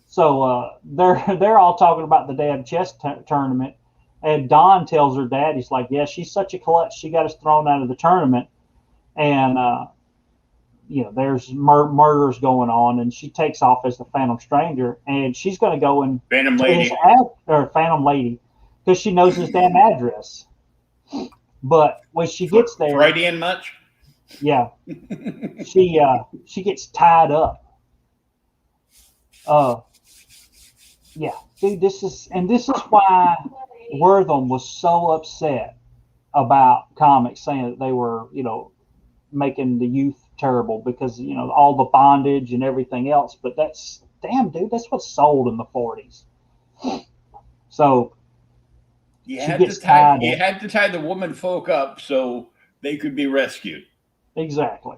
So they're all talking about the damn chess tournament, and Dawn tells her dad, he's like, yeah, she's such a klutz, she got us thrown out of the tournament, and there's murders going on, and she takes off as the Phantom Stranger, and she's going to go and Phantom Lady, Phantom Lady, because she knows his damn address. But when she gets there, Freudian much? Yeah, she gets tied up. Yeah, dude, this is why Wortham was so upset about comics, saying that they were, making the youth terrible because all the bondage and everything else. But that's what's sold in the 40s. So you had to tie the woman folk up so they could be rescued. Exactly.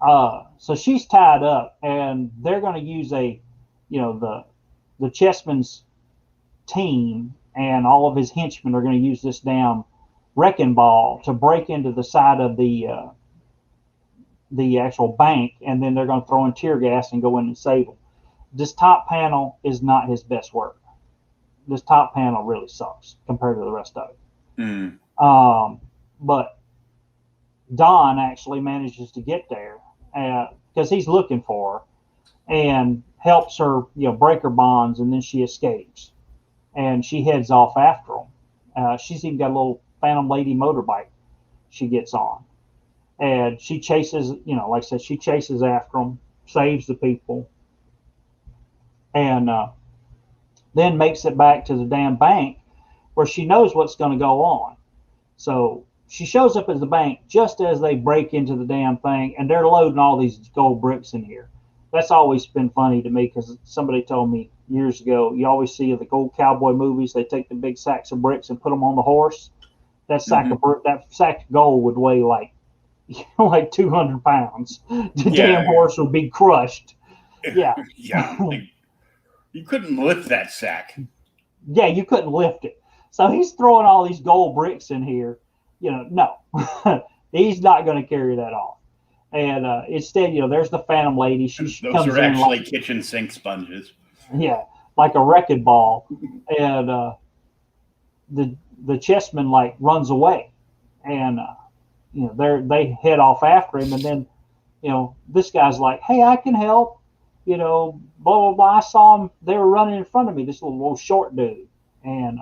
So she's tied up, and they're going to use the chessman's team and all of his henchmen are going to use this damn wrecking ball to break into the side of the actual bank, and then they're going to throw in tear gas and go in and save him. This top panel is not his best work. This top panel really sucks compared to the rest of it. But Don actually manages to get there because he's looking for her and helps her, break her bonds, and then she escapes. And she heads off after him. She's even got a little Phantom Lady motorbike she gets on. And she chases, like I said, she chases after them, saves the people, and then makes it back to the damn bank where she knows what's going to go on. So she shows up at the bank just as they break into the damn thing, and they're loading all these gold bricks in here. That's always been funny to me because somebody told me years ago, you always see the gold cowboy movies, they take the big sacks of bricks and put them on the horse. That sack of gold would weigh like 200 pounds. The damn horse would be crushed. Yeah. Yeah. You couldn't lift that sack. Yeah, you couldn't lift it. So he's throwing all these gold bricks in here. No. He's not going to carry that off. And instead, there's the Phantom Lady. Those comes are actually kitchen sink sponges. Yeah, like a wrecking ball. And the chessman runs away. And they head off after him, and then this guy's like, hey, I can help, blah blah blah. I saw him, they were running in front of me, this little short dude. And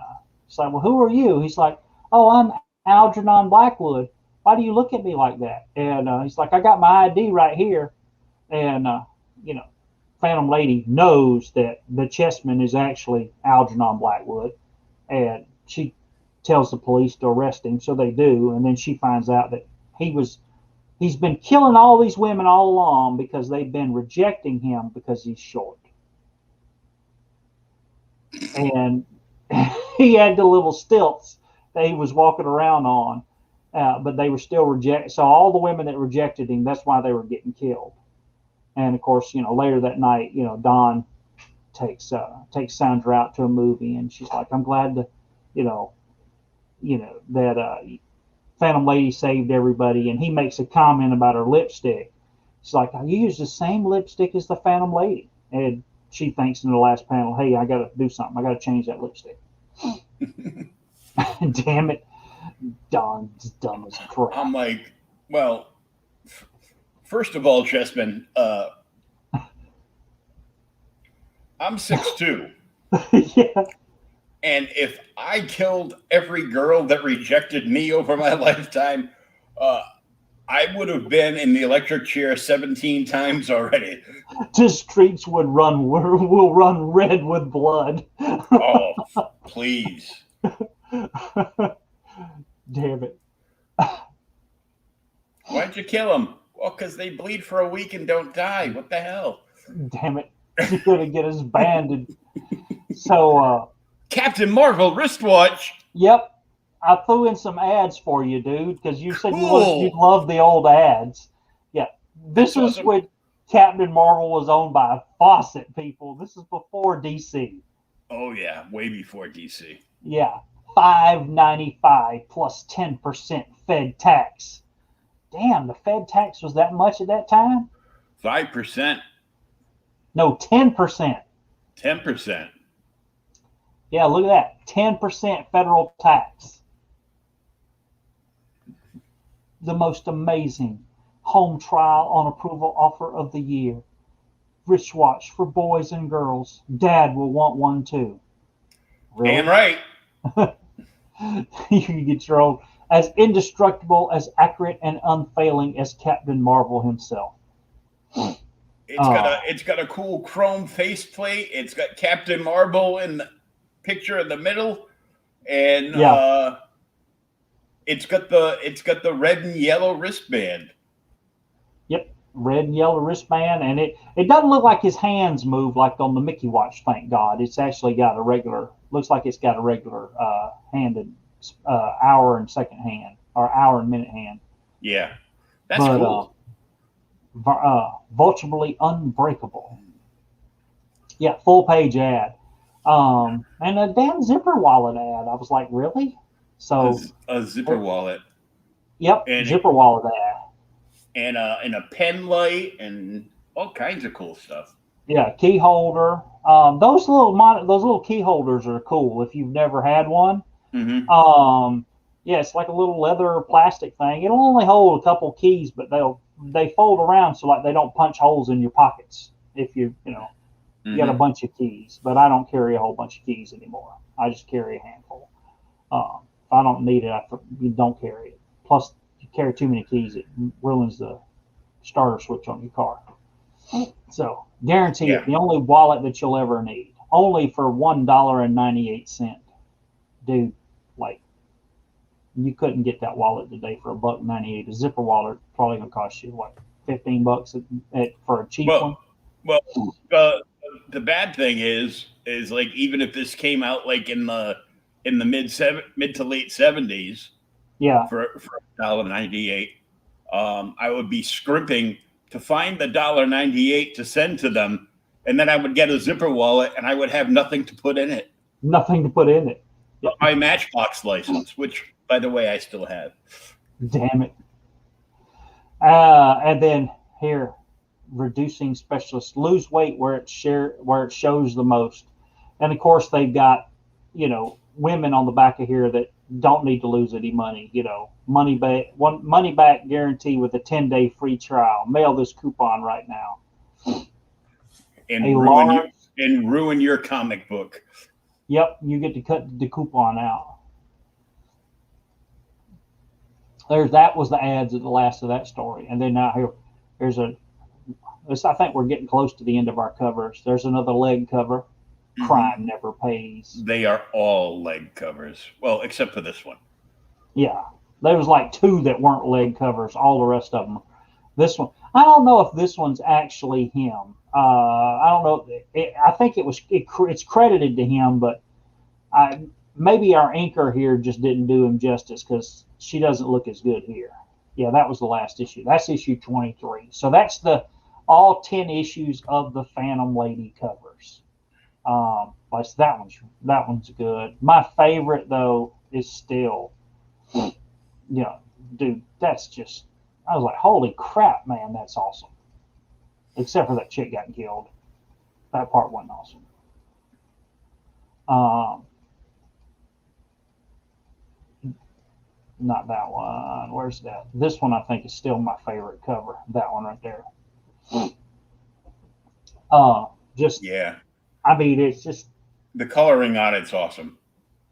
it's like, well, who are you? He's like, oh, I'm Algernon Blackwood. Why do you look at me like that? And he's like, I got my ID right here. And Phantom Lady knows that the chessman is actually Algernon Blackwood, and she tells the police to arrest him, so they do. And then she finds out that he's been killing all these women all along because they've been rejecting him because he's short. and he had the little stilts that he was walking around on, but they were still rejected. So all the women that rejected him, that's why they were getting killed. And of course, later that night, Dawn takes Sandra out to a movie, and she's like, "I'm glad to, that Phantom Lady saved everybody." And he makes a comment about her lipstick. She's like, "I use the same lipstick as the Phantom Lady," and she thinks in the last panel, "Hey, I got to do something. I got to change that lipstick." Damn it, Dawn's dumb as crap. I'm like, well, first of all, Chessman, I'm 6'2". Yeah. And if I killed every girl that rejected me over my lifetime, I would have been in the electric chair 17 times already. The streets will run red with blood. Oh, please. Damn it. Why'd you kill them? Well, because they bleed for a week and don't die. What the hell? Damn it. You're going to get us banned. So, Captain Marvel wristwatch. Yep. I threw in some ads for you, dude, because you said Cool. you love the old ads. Yeah. This That's is awesome. when Captain Marvel was owned by Fawcett, people. This is before DC. Oh, yeah. Way before DC. Yeah. $5.95 plus 10% Fed tax. Damn, the Fed tax was that much at that time? 5%. No, 10%. 10%. Yeah, look at that. 10% federal tax. The most amazing home trial on approval offer of the year. Wristwatch for boys and girls. Dad will want one too. Really? Damn right. You can get your own. As indestructible, as accurate, and unfailing as Captain Marvel himself. It's got a cool chrome faceplate. It's got Captain Marvel in the picture in the middle, and it's got the red and yellow wristband. Yep, red and yellow wristband, and it doesn't look like his hands move like on the Mickey watch. Thank God, it's actually got a regular. Looks like it's got a regular handed hour and second hand or hour and minute hand. Yeah, that's cool. Virtually unbreakable. Yeah, full page ad. And a damn zipper wallet ad. I was like, really? So a zipper wallet. Yep, and zipper wallet ad. And a pen light and all kinds of cool stuff. Yeah, key holder. Those little key holders are cool if you've never had one. Mm-hmm. Yeah, it's like a little leather or plastic thing. It'll only hold a couple keys, but they fold around so like they don't punch holes in your pockets if you you got a bunch of keys. But I don't carry a whole bunch of keys anymore. I just carry a handful. If I don't need it, you don't carry it. Plus, if you carry too many keys, it ruins the starter switch on your car. So guarantee it, the only wallet that you'll ever need, only for $1.98, dude. Like, you couldn't get that wallet today for $1.98. A zipper wallet probably gonna cost you what, $15 for a cheap one. Well, the bad thing is like, even if this came out like in the mid to late 70s, for $1.98, I would be scrimping to find the $1.98 to send to them, and then I would get a zipper wallet and I would have nothing to put in it. Nothing to put in it. But my Matchbox license, which, by the way, I still have. Damn it. And then here, reducing specialists lose weight where it shows the most. And of course, they've got women on the back of here that don't need to lose any money. Money back guarantee with a 10-day free trial. Mail this coupon right now. And ruin your comic book. Yep, you get to cut the coupon out. That was the ads at the last of that story. And then now here's I think we're getting close to the end of our covers. There's another leg cover. Crime never pays. They are all leg covers. Well, except for this one. Yeah. There was like 2 that weren't leg covers. All the rest of them. This one, I don't know if this one's actually him. I don't know. I think it's credited to him, but maybe our anchor here just didn't do him justice because she doesn't look as good here. Yeah, that was the last issue. That's issue 23. So that's the all 10 issues of the Phantom Lady covers. Like that one's good. My favorite though is still, dude, that's just. I was like, holy crap, man, that's awesome. Except for that chick got killed. That part wasn't awesome. Um, Not that one. Where's that? This one I think is still my favorite cover. That one right there. Just Yeah, I mean, it's just the coloring on it's awesome.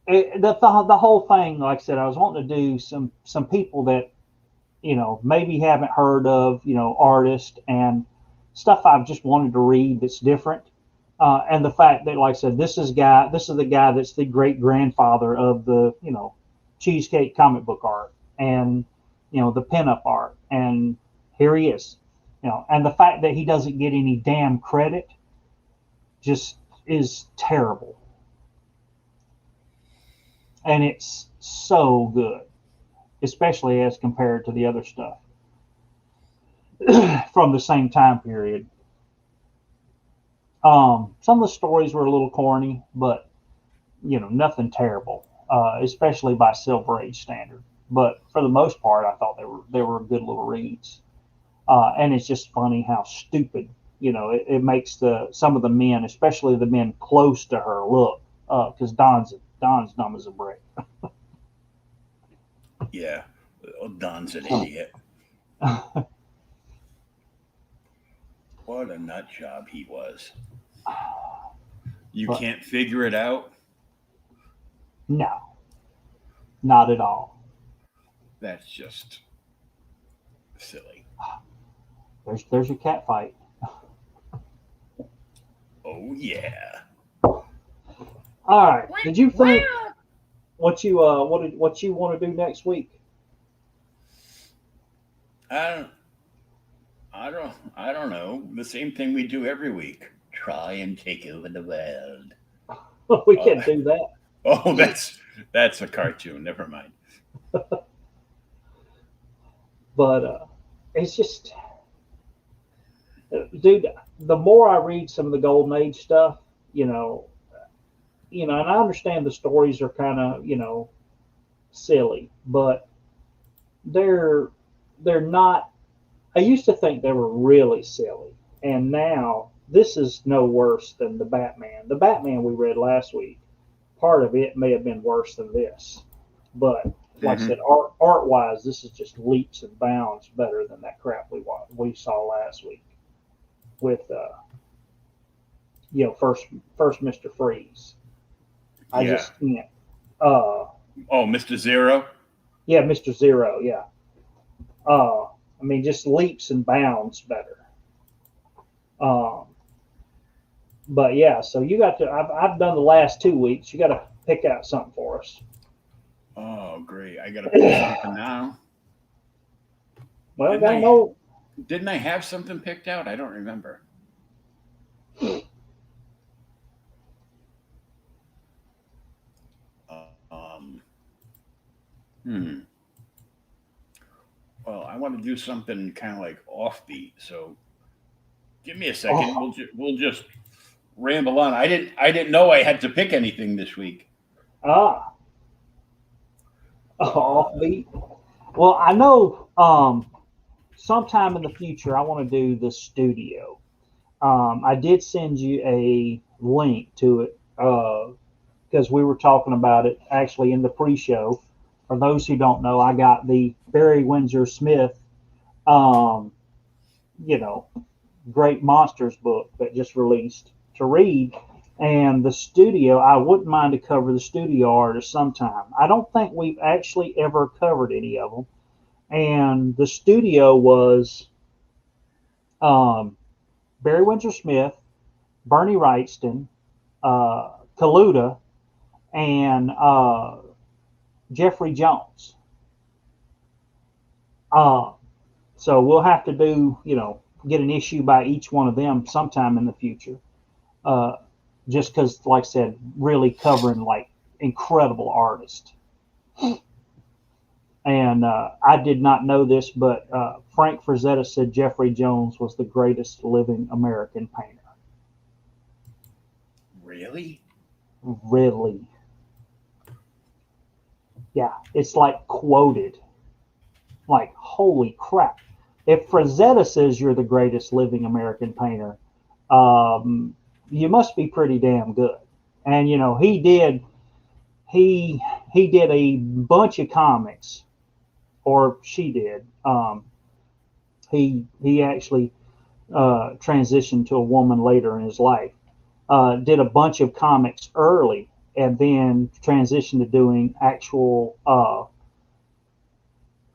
the whole thing. Like I said, I was wanting to do some people that maybe haven't heard of artists and stuff I've just wanted to read that's different. And the fact that, like I said, this is the guy that's the great grandfather of the cheesecake comic book art and the pinup art, and here he is, and the fact that he doesn't get any damn credit just is terrible, and it's so good, especially as compared to the other stuff from the same time period. Some of the stories were a little corny, but nothing terrible, especially by Silver Age standard. But for the most part, I thought they were good little reads. And it's just funny how stupid it makes some of the men, especially the men close to her, look, because Don's dumb as a brick. Yeah, Don's an idiot. What a nut job he was. You But can't figure it out. no, not at all. That's just silly. There's your cat fight. Oh yeah. All right. Did you think what you want to do next week? I don't. I don't know. The same thing we do every week. Try and take over the world. We Uh, can't do that. oh, that's a cartoon. Never mind. But it's just, dude. The more I read some of the Golden Age stuff, and I understand the stories are kind of silly, but they're they're not. I used to think they were really silly, and now this is no worse than the Batman. The Batman we read last week, part of it may have been worse than this, but like I Hmm. said, art wise, this is just leaps and bounds better than that crap we saw last week with first Mister Freeze. I Yeah. just can't. Uh, Oh, Mr. Zero. yeah, Mister Zero. Yeah. I mean, just leaps and bounds better. Um, but yeah, so you got to. I've done the last 2 weeks. You got to pick out something for us. Oh, great. I gotta pick something now. Well, Didn't got to I? know. Didn't I have something picked out? I don't remember. Um. Hmm. Well, I want to do something kind of like offbeat. So give me a second. Oh, We'll just ramble on. I didn't know I had to pick anything this week. ah, Uh, offbeat. Well, I know. Sometime in the future, I want to do the studio. I did send you a link to it because we were talking about it actually in the pre-show. For those who don't know, I got the Barry Windsor Smith, um, you know, Great Monsters book that just released to read. And the studio, I wouldn't mind to cover the studio artists sometime. I don't think we've actually ever covered any of them. And the studio was um, Barry Windsor Smith, Bernie Wrightston, Kaluta, and Jeffrey Jones. Uh, So we'll have to do, get an issue by each one of them sometime in the future. Uh, just because, like I said, really covering like incredible artists. And I did not know this, but Frank Frazetta said Jeffrey Jones was the greatest living American painter. Really? Really? Yeah, it's like quoted. Like, holy crap. If Frazetta says you're the greatest living American painter, um, you must be pretty damn good. And he did a bunch of comics, or she did. He actually transitioned to a woman later in his life. Did a bunch of comics early, and then transitioned to doing actual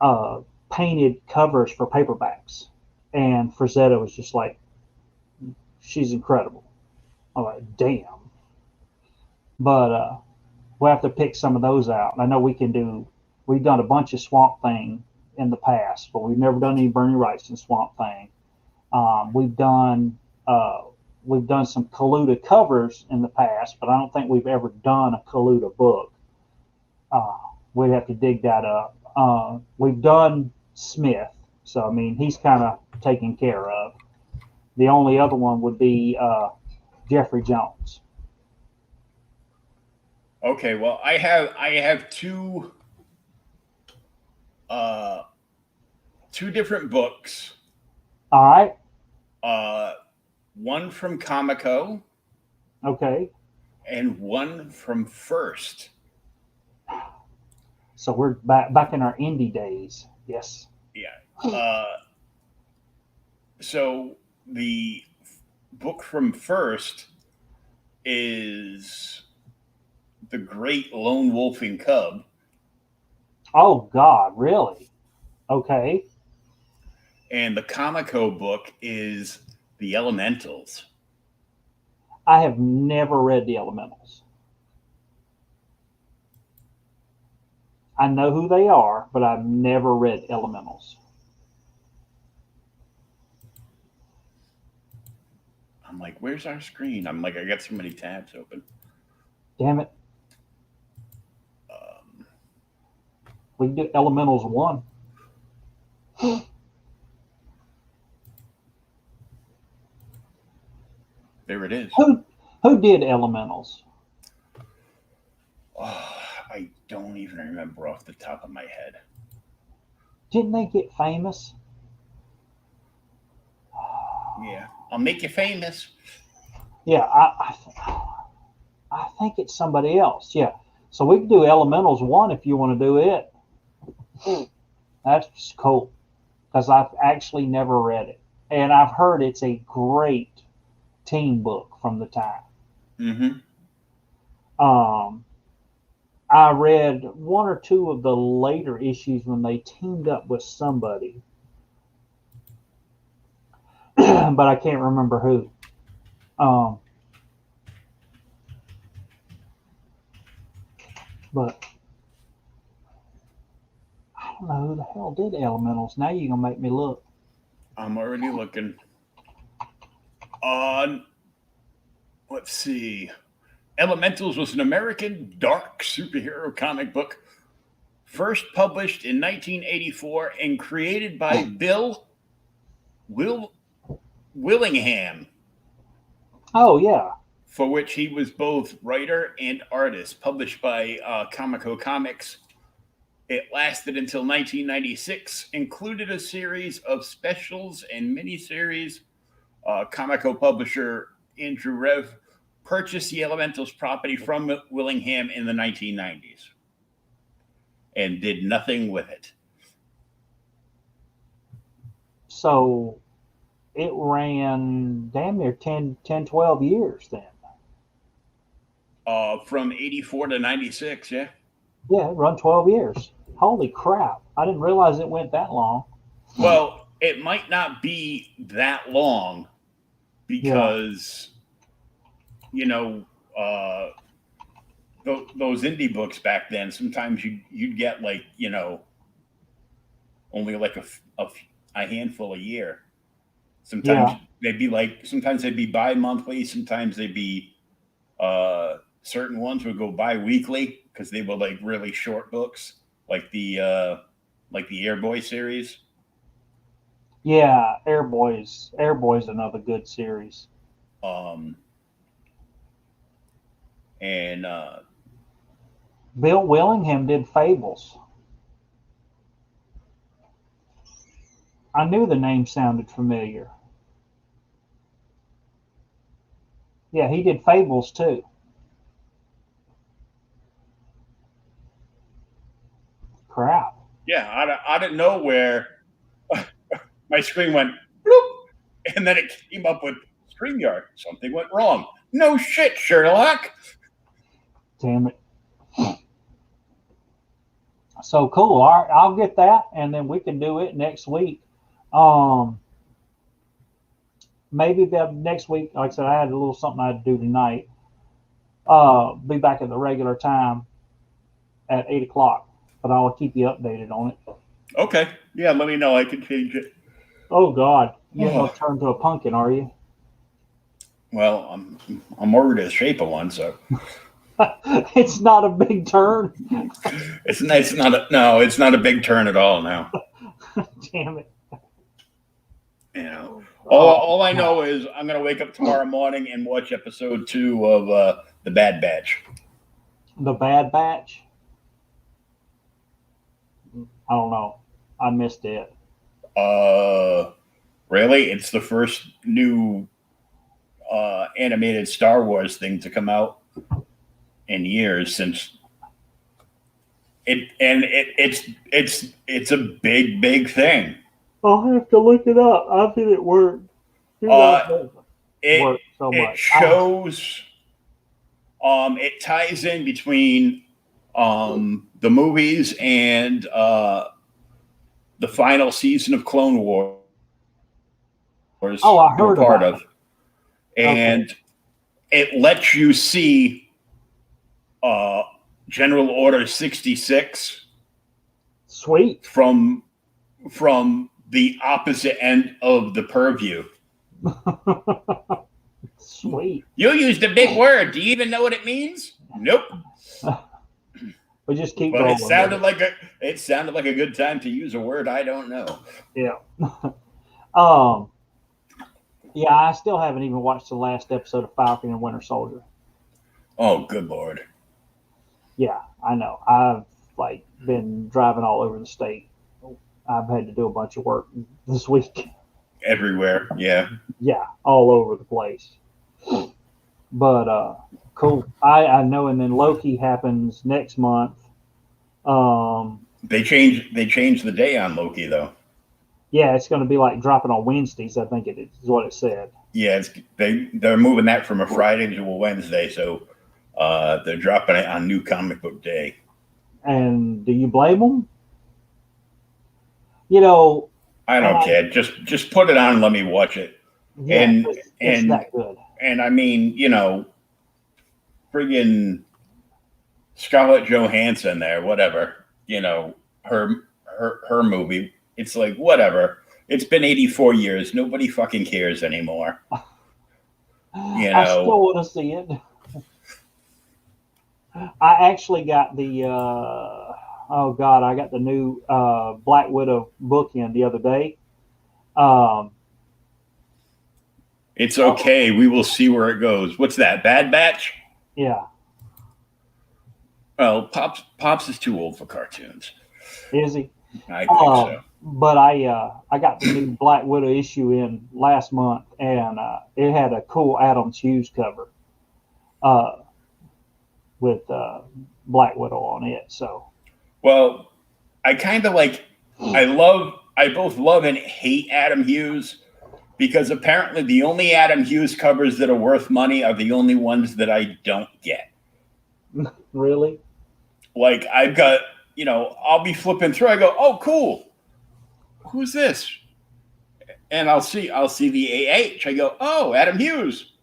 uh, painted covers for paperbacks. And Frazetta was just like, she's incredible. I'm like, damn. But we'll have to pick some of those out. I know we've done a bunch of Swamp Thing in the past, but we've never done any Bernie Wrightson Swamp Thing. We've done some Kaluta covers in the past, but I don't think we've ever done a Kaluta book. We'd have to dig that up. We've done Smith, so I mean he's kind of taken care of. The only other one would be Jeffrey Jones. Okay, well, I have two different books. All right. One from Comico Okay. and one from First. So we're back in our indie days. Yes. Yeah. So the book from First is The Great Lone Wolfing Cub. Oh God, really? Okay. And the Comico book is The Elementals. I have never read The Elementals. I know who they are, but I've never read Elementals. I'm like, where's our screen? I'm like, I got so many tabs open. Damn it. Um, We can do Elementals 1. there it is. Who did Elementals? Oh, I don't even remember off the top of my head. Didn't they get famous? Yeah, I'll make you famous. Yeah, I think it's somebody else. Yeah. So we can do Elementals 1 if you want to do it. That's cool because I've actually never read it. And I've heard it's a great team book from the time. Mm-hmm. I read one or two of the later issues when they teamed up with somebody, but I can't remember who. But I don't know who the hell did Elementals. Now you're gonna make me look. I'm already looking. Let's see. Elementals was an American dark superhero comic book first published in 1984 and created by Bill Willingham, Oh yeah. for which he was both writer and artist. Published by Comico Comics. It lasted until 1996, included a series of specials and miniseries. Comico publisher Andrew Rev purchased the Elementals property from Willingham in the 1990s and did nothing with it. So it ran damn near 10, 12 years then. From 84 to 96, yeah. Yeah, it run 12 years. Holy crap. I didn't realize it went that long. Well, it might not be that long because, those indie books back then, sometimes you'd get like, only like a handful a year. Sometimes sometimes they'd be bi-monthly, sometimes they'd be certain ones would go bi-weekly because they were like really short books, like the Airboy series. Yeah, Airboy's another good series. And Bill Willingham did Fables. I knew the name sounded familiar. Yeah, he did Fables too. Crap. yeah, out of nowhere, my screen went bloop, and then it came up with StreamYard. Something went wrong. No shit, Sherlock. Damn it. So cool. All right, I'll get that, and then we can do it next week. Maybe the next week, like I said, I had a little something I had to do tonight. Be back at the regular time at 8 o'clock, but I'll keep you updated on it. Okay. Yeah, let me know. I can change it. Oh God, you're gonna turn to a pumpkin, are you? Well, I'm already the shape of one, so It's not a big turn. it's not a big turn at all now. Damn it. You know, all I know is I'm gonna wake up tomorrow morning and watch episode 2 of The Bad Batch. The Bad Batch. I don't know. I missed it. Really? It's the first new animated Star Wars thing to come out in years since it's a big thing. I'll have to look it up. I think it worked. It so much. It shows. It ties in between the movies and the final season of Clone Wars. I heard part about of, and it lets you see General Order 66. Sweet. From the opposite end of the purview. Sweet. You used a big word. Do you even know what it means? Nope. We just keep but going. It sounded like a good time to use a word I don't know. Yeah. Yeah, I still haven't even watched the last episode of Falcon and Winter Soldier. Oh, good Lord. Yeah, I know. I've been driving all over the state. I've had to do a bunch of work this week. Everywhere, yeah. Yeah, all over the place. But cool. I know, and then Loki happens next month. They changed the day on Loki though. Yeah, it's going to be dropping on Wednesdays. I think it is what it said. Yeah, they're moving that from a Friday to a Wednesday, so they're dropping it on New Comic Book Day. And do you blame them? You know, I don't care. Just put it on and let me watch it. Yeah, and it's that good. And I mean, friggin' Scarlett Johansson there, whatever. Her movie. It's like whatever. It's been 84 years. Nobody fucking cares anymore. I still want to see it. I actually got the I got the new Black Widow book in the other day. It's okay. We will see where it goes. What's that? Bad Batch? Yeah. Well, Pops is too old for cartoons. Is he? I think so. But I got the new Black Widow issue in last month, and it had a cool Adams Hughes cover with Black Widow on it. So, well, I kind of I both love and hate Adam Hughes because apparently the only Adam Hughes covers that are worth money are the only ones that I don't get. Really? I've got, I'll be flipping through. I go, oh, cool. Who's this? And I'll see the AH. I go, oh, Adam Hughes.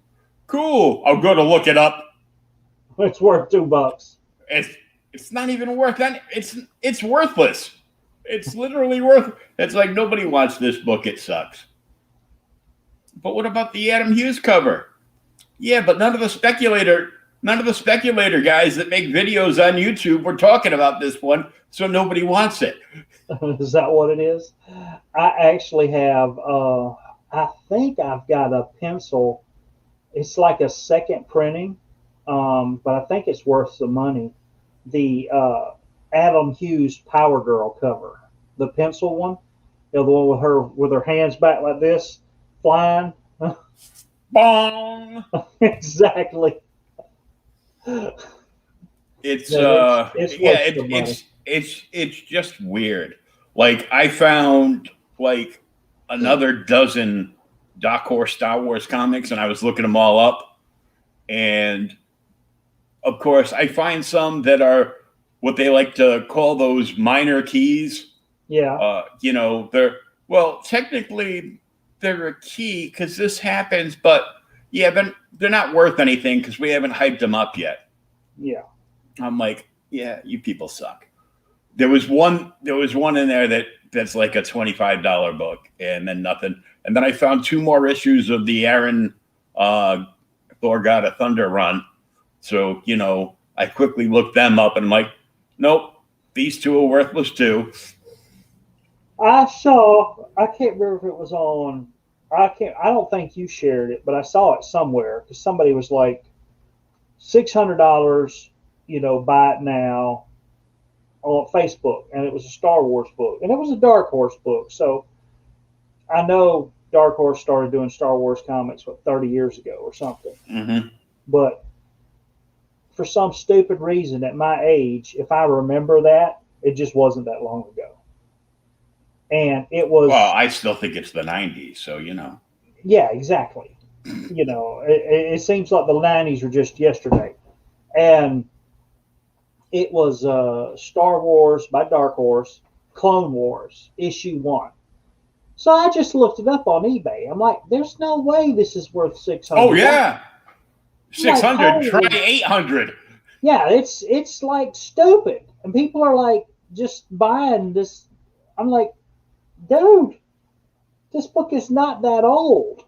Cool. I'll go to look it up. It's worth $2. It's not even worth that. It's worthless. It's literally worth. It's like nobody wants this book. It sucks. But what about the Adam Hughes cover? Yeah, but none of the speculator guys that make videos on YouTube were talking about this one, so nobody wants it. Is that what it is? I actually have. I think I've got a pencil. It's like a second printing, but I think it's worth some money. The Adam Hughes Power Girl cover, the pencil one, the one with her hands back like this, flying. Bong. Exactly. It's it's just weird. Like I found like another dozen Dark Horse Star Wars comics, and I was looking them all up, and of course I find some that are what they like to call those minor keys. Yeah. Technically they're a key because this happens, but yeah, but they're not worth anything because we haven't hyped them up yet. Yeah. I'm like, yeah, you people suck. There was one in there that's like a $25 book, and then nothing. And then I found 2 more issues of the Aaron Thor God of Thunder run. So, I quickly looked them up and I'm like, nope, these 2 are worthless too. I can't remember if it was on, I don't think you shared it, but I saw it somewhere because somebody was like, $600, buy it now on Facebook. And it was a Star Wars book. And it was a Dark Horse book. So I know Dark Horse started doing Star Wars comics, 30 years ago or something. Mm-hmm. But for some stupid reason at my age, if I remember that, it just wasn't that long ago. And it was. Well, I still think it's the 90s, so Yeah, exactly. It seems like the 90s were just yesterday. And it was Star Wars by Dark Horse, Clone Wars, issue 1. So I just looked it up on eBay. I'm like, there's no way this is worth $600. Oh yeah, 600. Like, try 800. Yeah, it's like stupid, and people are like just buying this. I'm like, dude, this book is not that old.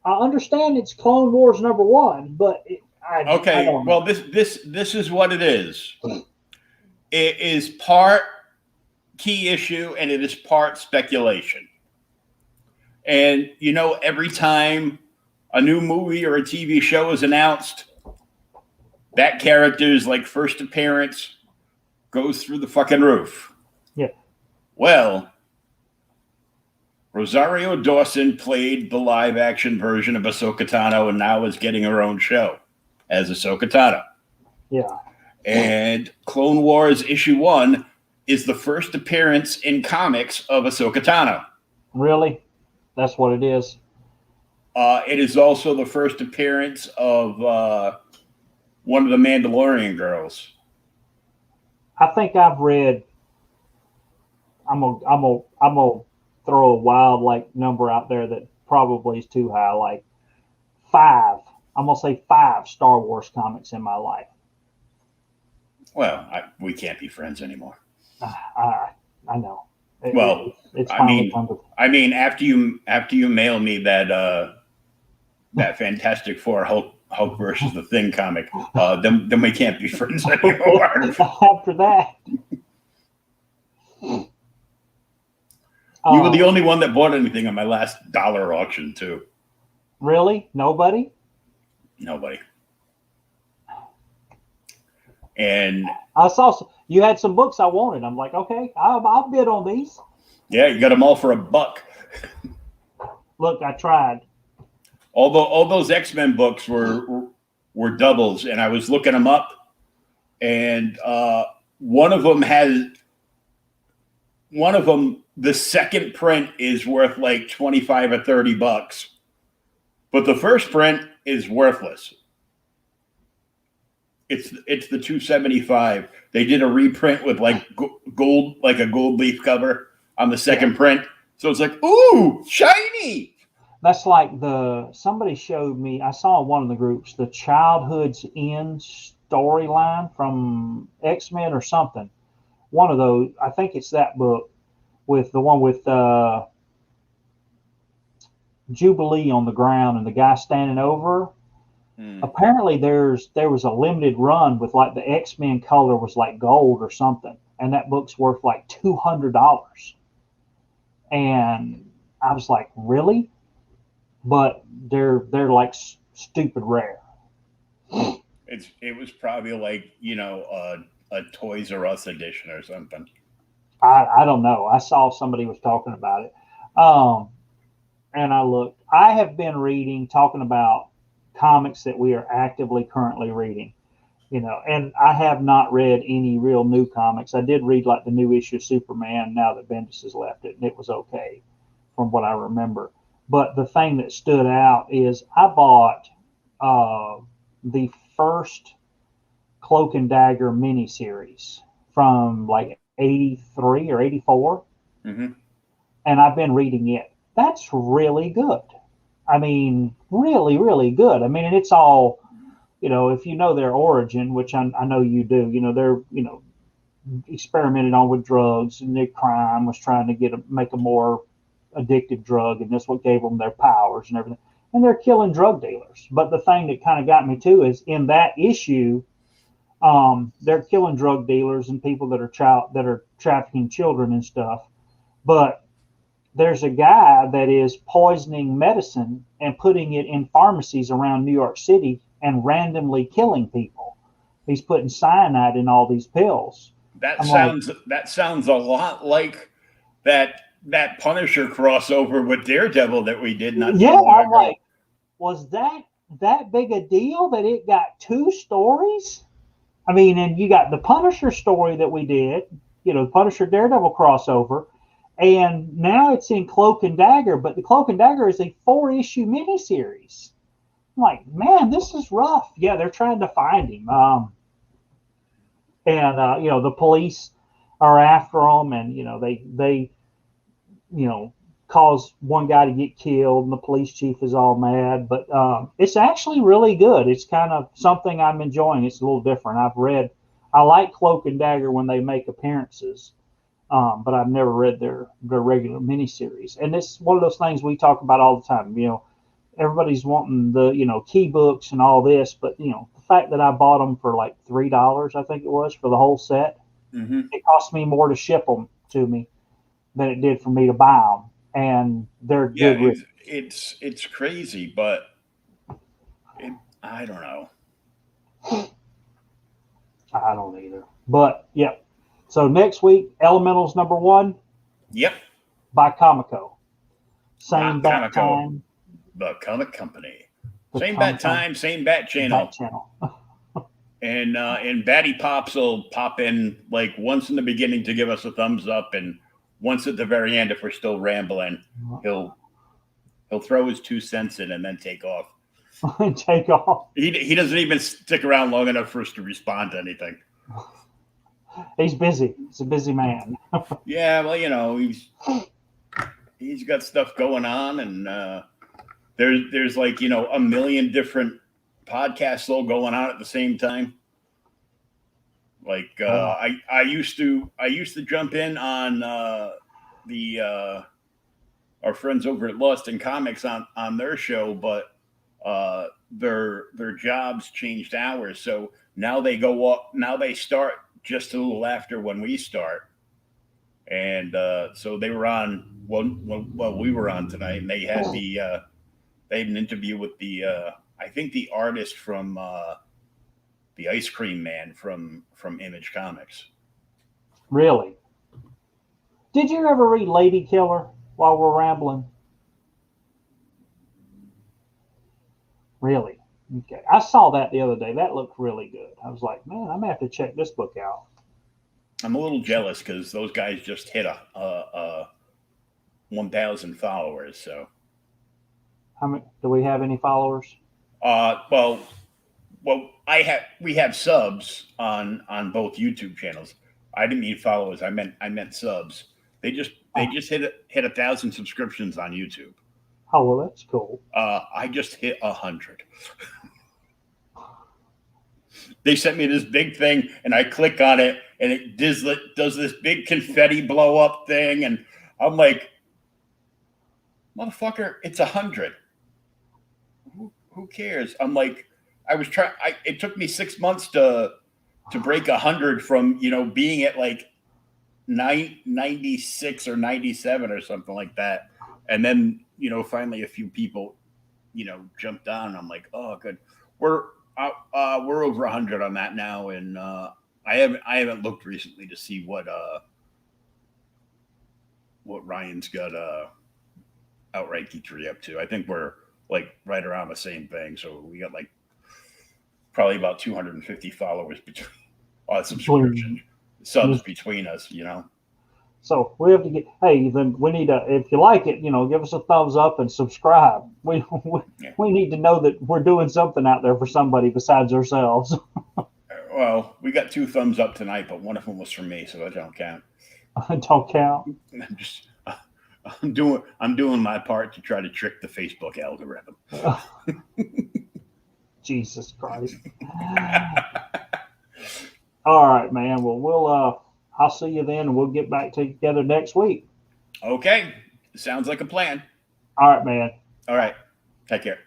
I understand it's Clone Wars #1, but I don't know. Well, this is what it is. It is part key issue and it is part speculation. And every time a new movie or a TV show is announced, that character's like first appearance goes through the fucking roof. Yeah. Well, Rosario Dawson played the live action version of Ahsoka Tano and now is getting her own show as Ahsoka Tano. Yeah. And Clone Wars issue 1 is the first appearance in comics of Ahsoka Tano. Really? That's what it is? It is also the first appearance of one of the Mandalorian girls. I think I've read. I'm gonna throw a wild number out there that probably is too high. Like 5. I'm gonna say 5 Star Wars comics in my life. Well, we can't be friends anymore. I know. It's after you mail me that Fantastic Four Hulk versus the Thing comic, then we can't be friends anymore. After that, you were the only one that bought anything on my last dollar auction too. Really? Nobody. And I saw you had some books I wanted. I'm like, okay, I'll bid on these. Yeah, you got them all for $1. Look, I tried. All those X-Men books were doubles, and I was looking them up, and one of them, the second print is worth like $25 or $30, but the first print is worthless. It's the 275. They did a reprint with like gold, like a gold leaf cover on the second print. So it's like, ooh, shiny. That's like somebody showed me, I saw in one of the groups, the Childhood's End storyline from X-Men or something. One of those, I think it's that book. with the one with Jubilee on the ground and the guy standing over. Apparently there was a limited run with like the X-Men color was like gold or something, and that book's worth like $200. And I was like, really? But they're like stupid rare. It was probably like a Toys R Us edition or something. I don't know. I saw somebody was talking about it, and I looked. I have been reading, talking about comics that we are actively currently reading, and I have not read any real new comics. I did read like the new issue of Superman now that Bendis has left it, and it was okay from what I remember. But the thing that stood out is I bought the first Cloak and Dagger miniseries from like 83 or 84. Mm-hmm. And I've been reading it. That's really good. I mean, really, really good. I mean, and it's all, if you know their origin, which I know you do, they're, experimented on with drugs, and their crime was trying to make a more addictive drug, and that's what gave them their powers and everything. And they're killing drug dealers. But the thing that kind of got me too is in that issue, they're killing drug dealers and people that are trafficking children and stuff. But there's a guy that is poisoning medicine and putting it in pharmacies around New York City and randomly killing people. He's putting cyanide in all these pills. That sounds a lot like that Punisher crossover with Daredevil that we did not too long ago. Like, was that big a deal that it got two stories? I mean, and you got the Punisher story that we did, the Punisher Daredevil crossover, and now it's in Cloak and Dagger, but the Cloak and Dagger is a 4-issue miniseries. I'm like, man, this is rough. Yeah, they're trying to find him. The police are after him, and, they cause one guy to get killed, and the police chief is all mad. But it's actually really good. It's kind of something I'm enjoying. It's a little different. I like Cloak and Dagger when they make appearances, but I've never read their regular miniseries. And it's one of those things we talk about all the time. Everybody's wanting the key books and all this, but the fact that I bought them for like $3, I think it was, for the whole set, it cost me more to ship them to me than it did for me to buy them. And they're good. It's crazy, but I don't know. I don't either. But yeah. So next week, Elementals #1. Yep. By Comico. Same bat time. The Comic Company. Same bat time, same bat channel. And Batty Pops will pop in like once in the beginning to give us a thumbs up, and once at the very end, if we're still rambling, he'll throw his 2 cents in and then take off. Take off. He doesn't even stick around long enough for us to respond to anything. He's busy. He's a busy man. Yeah, well, he's got stuff going on, and there's like a million different podcasts all going on at the same time. Like I used to jump in on our friends over at Lost in Comics on their show, but their jobs changed hours, so now they go up. Now they start just a little after when we start, and so they were on. Well, we were on tonight, and they had an interview with I think the artist from the Ice Cream Man from Image Comics. Really? Did you ever read Lady Killer while we're rambling? Really? Okay. I saw that the other day. That looked really good. I was like, man, I'm going to have to check this book out. I'm a little jealous because those guys just hit a 1,000 followers. So, how many, do we have any followers? Well, we have subs on both YouTube channels. I didn't mean followers. I meant subs. They just hit 1,000 subscriptions on YouTube. Oh, well, that's cool. I just hit 100. They sent me this big thing, and I click on it, and it does this big confetti blow up thing, and I'm like, motherfucker, it's 100. Who cares? I'm like, I was trying. It took me 6 months to break 100 from being at like 96 or 97 or something like that, and then finally a few people jumped on. I'm like, oh, good. We're over 100 on that now, and I haven't looked recently to see what Ryan's got outright Geekery up to. I think we're like right around the same thing. So we got like probably about 250 followers between subscription subs between us. So we have to get. Hey, then we need to. If you like it, give us a thumbs up and subscribe. We need to know that we're doing something out there for somebody besides ourselves. Well, we got 2 thumbs up tonight, but one of them was from me, so that don't count. Don't count. I'm doing my part to try to trick the Facebook algorithm. Jesus Christ. All right, man. Well, I'll see you then, and we'll get back together next week. Okay. Sounds like a plan. All right, man. All right. Take care.